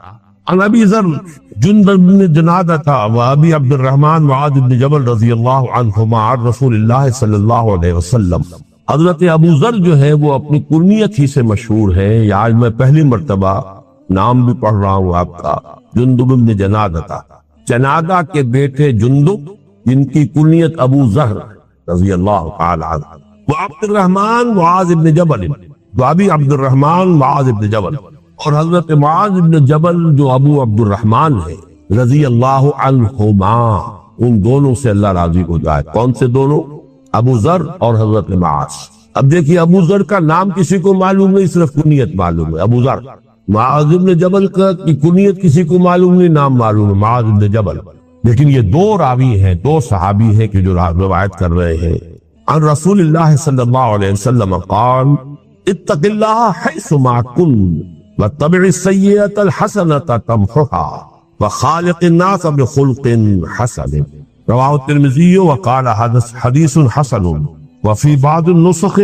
عن ابی ذر جندب بن جنادہ و ابی عبد الرحمن معاذ بن جبل رضی اللہ عنہما عن رسول اللہ صلی اللہ علیہ وسلم. حضرت ابو ذر جو ہے وہ اپنی کنیت ہی سے مشہور ہے. یہ آج میں پہلی مرتبہ نام بھی پڑھ رہا ہوں آپ کا. جندب بن جنادہ، جنادہ کے بیٹے جندب جن کی کنیت ابو ذر رضی اللہ تعالی عنہ. وہ عبد الرحمن معاذ بن جبل، جو ابی عبد الرحمن معاذ بن جبل، اور حضرت معاذ بن جبل جو ابو عبد الرحمن ہے رضی اللہ عنہما، ان دونوں سے اللہ راضی ہو جائے. کون سے دونوں؟ ابو ذر اور حضرت معاذ. اب دیکھیے ابو ذر کا نام کسی کو معلوم نہیں، صرف کنیت معلوم ہے ابو ذر. معاذ بن جبل کا کنیت کسی کو معلوم نہیں، نام معلوم ہے معاذ بن جبل. لیکن یہ دو راوی ہیں، دو صحابی ہیں کہ جو روایت کر رہے ہیں. عن رسول اللہ صلی اللہ علیہ وسلم قال اتق اللہ حیث ما كنت واتبع السیئۃ الحسنۃ تمحها وخالق الناس بخلق حسن. رواه الترمذی وقال حدیث حسن. وفي بعض النسخ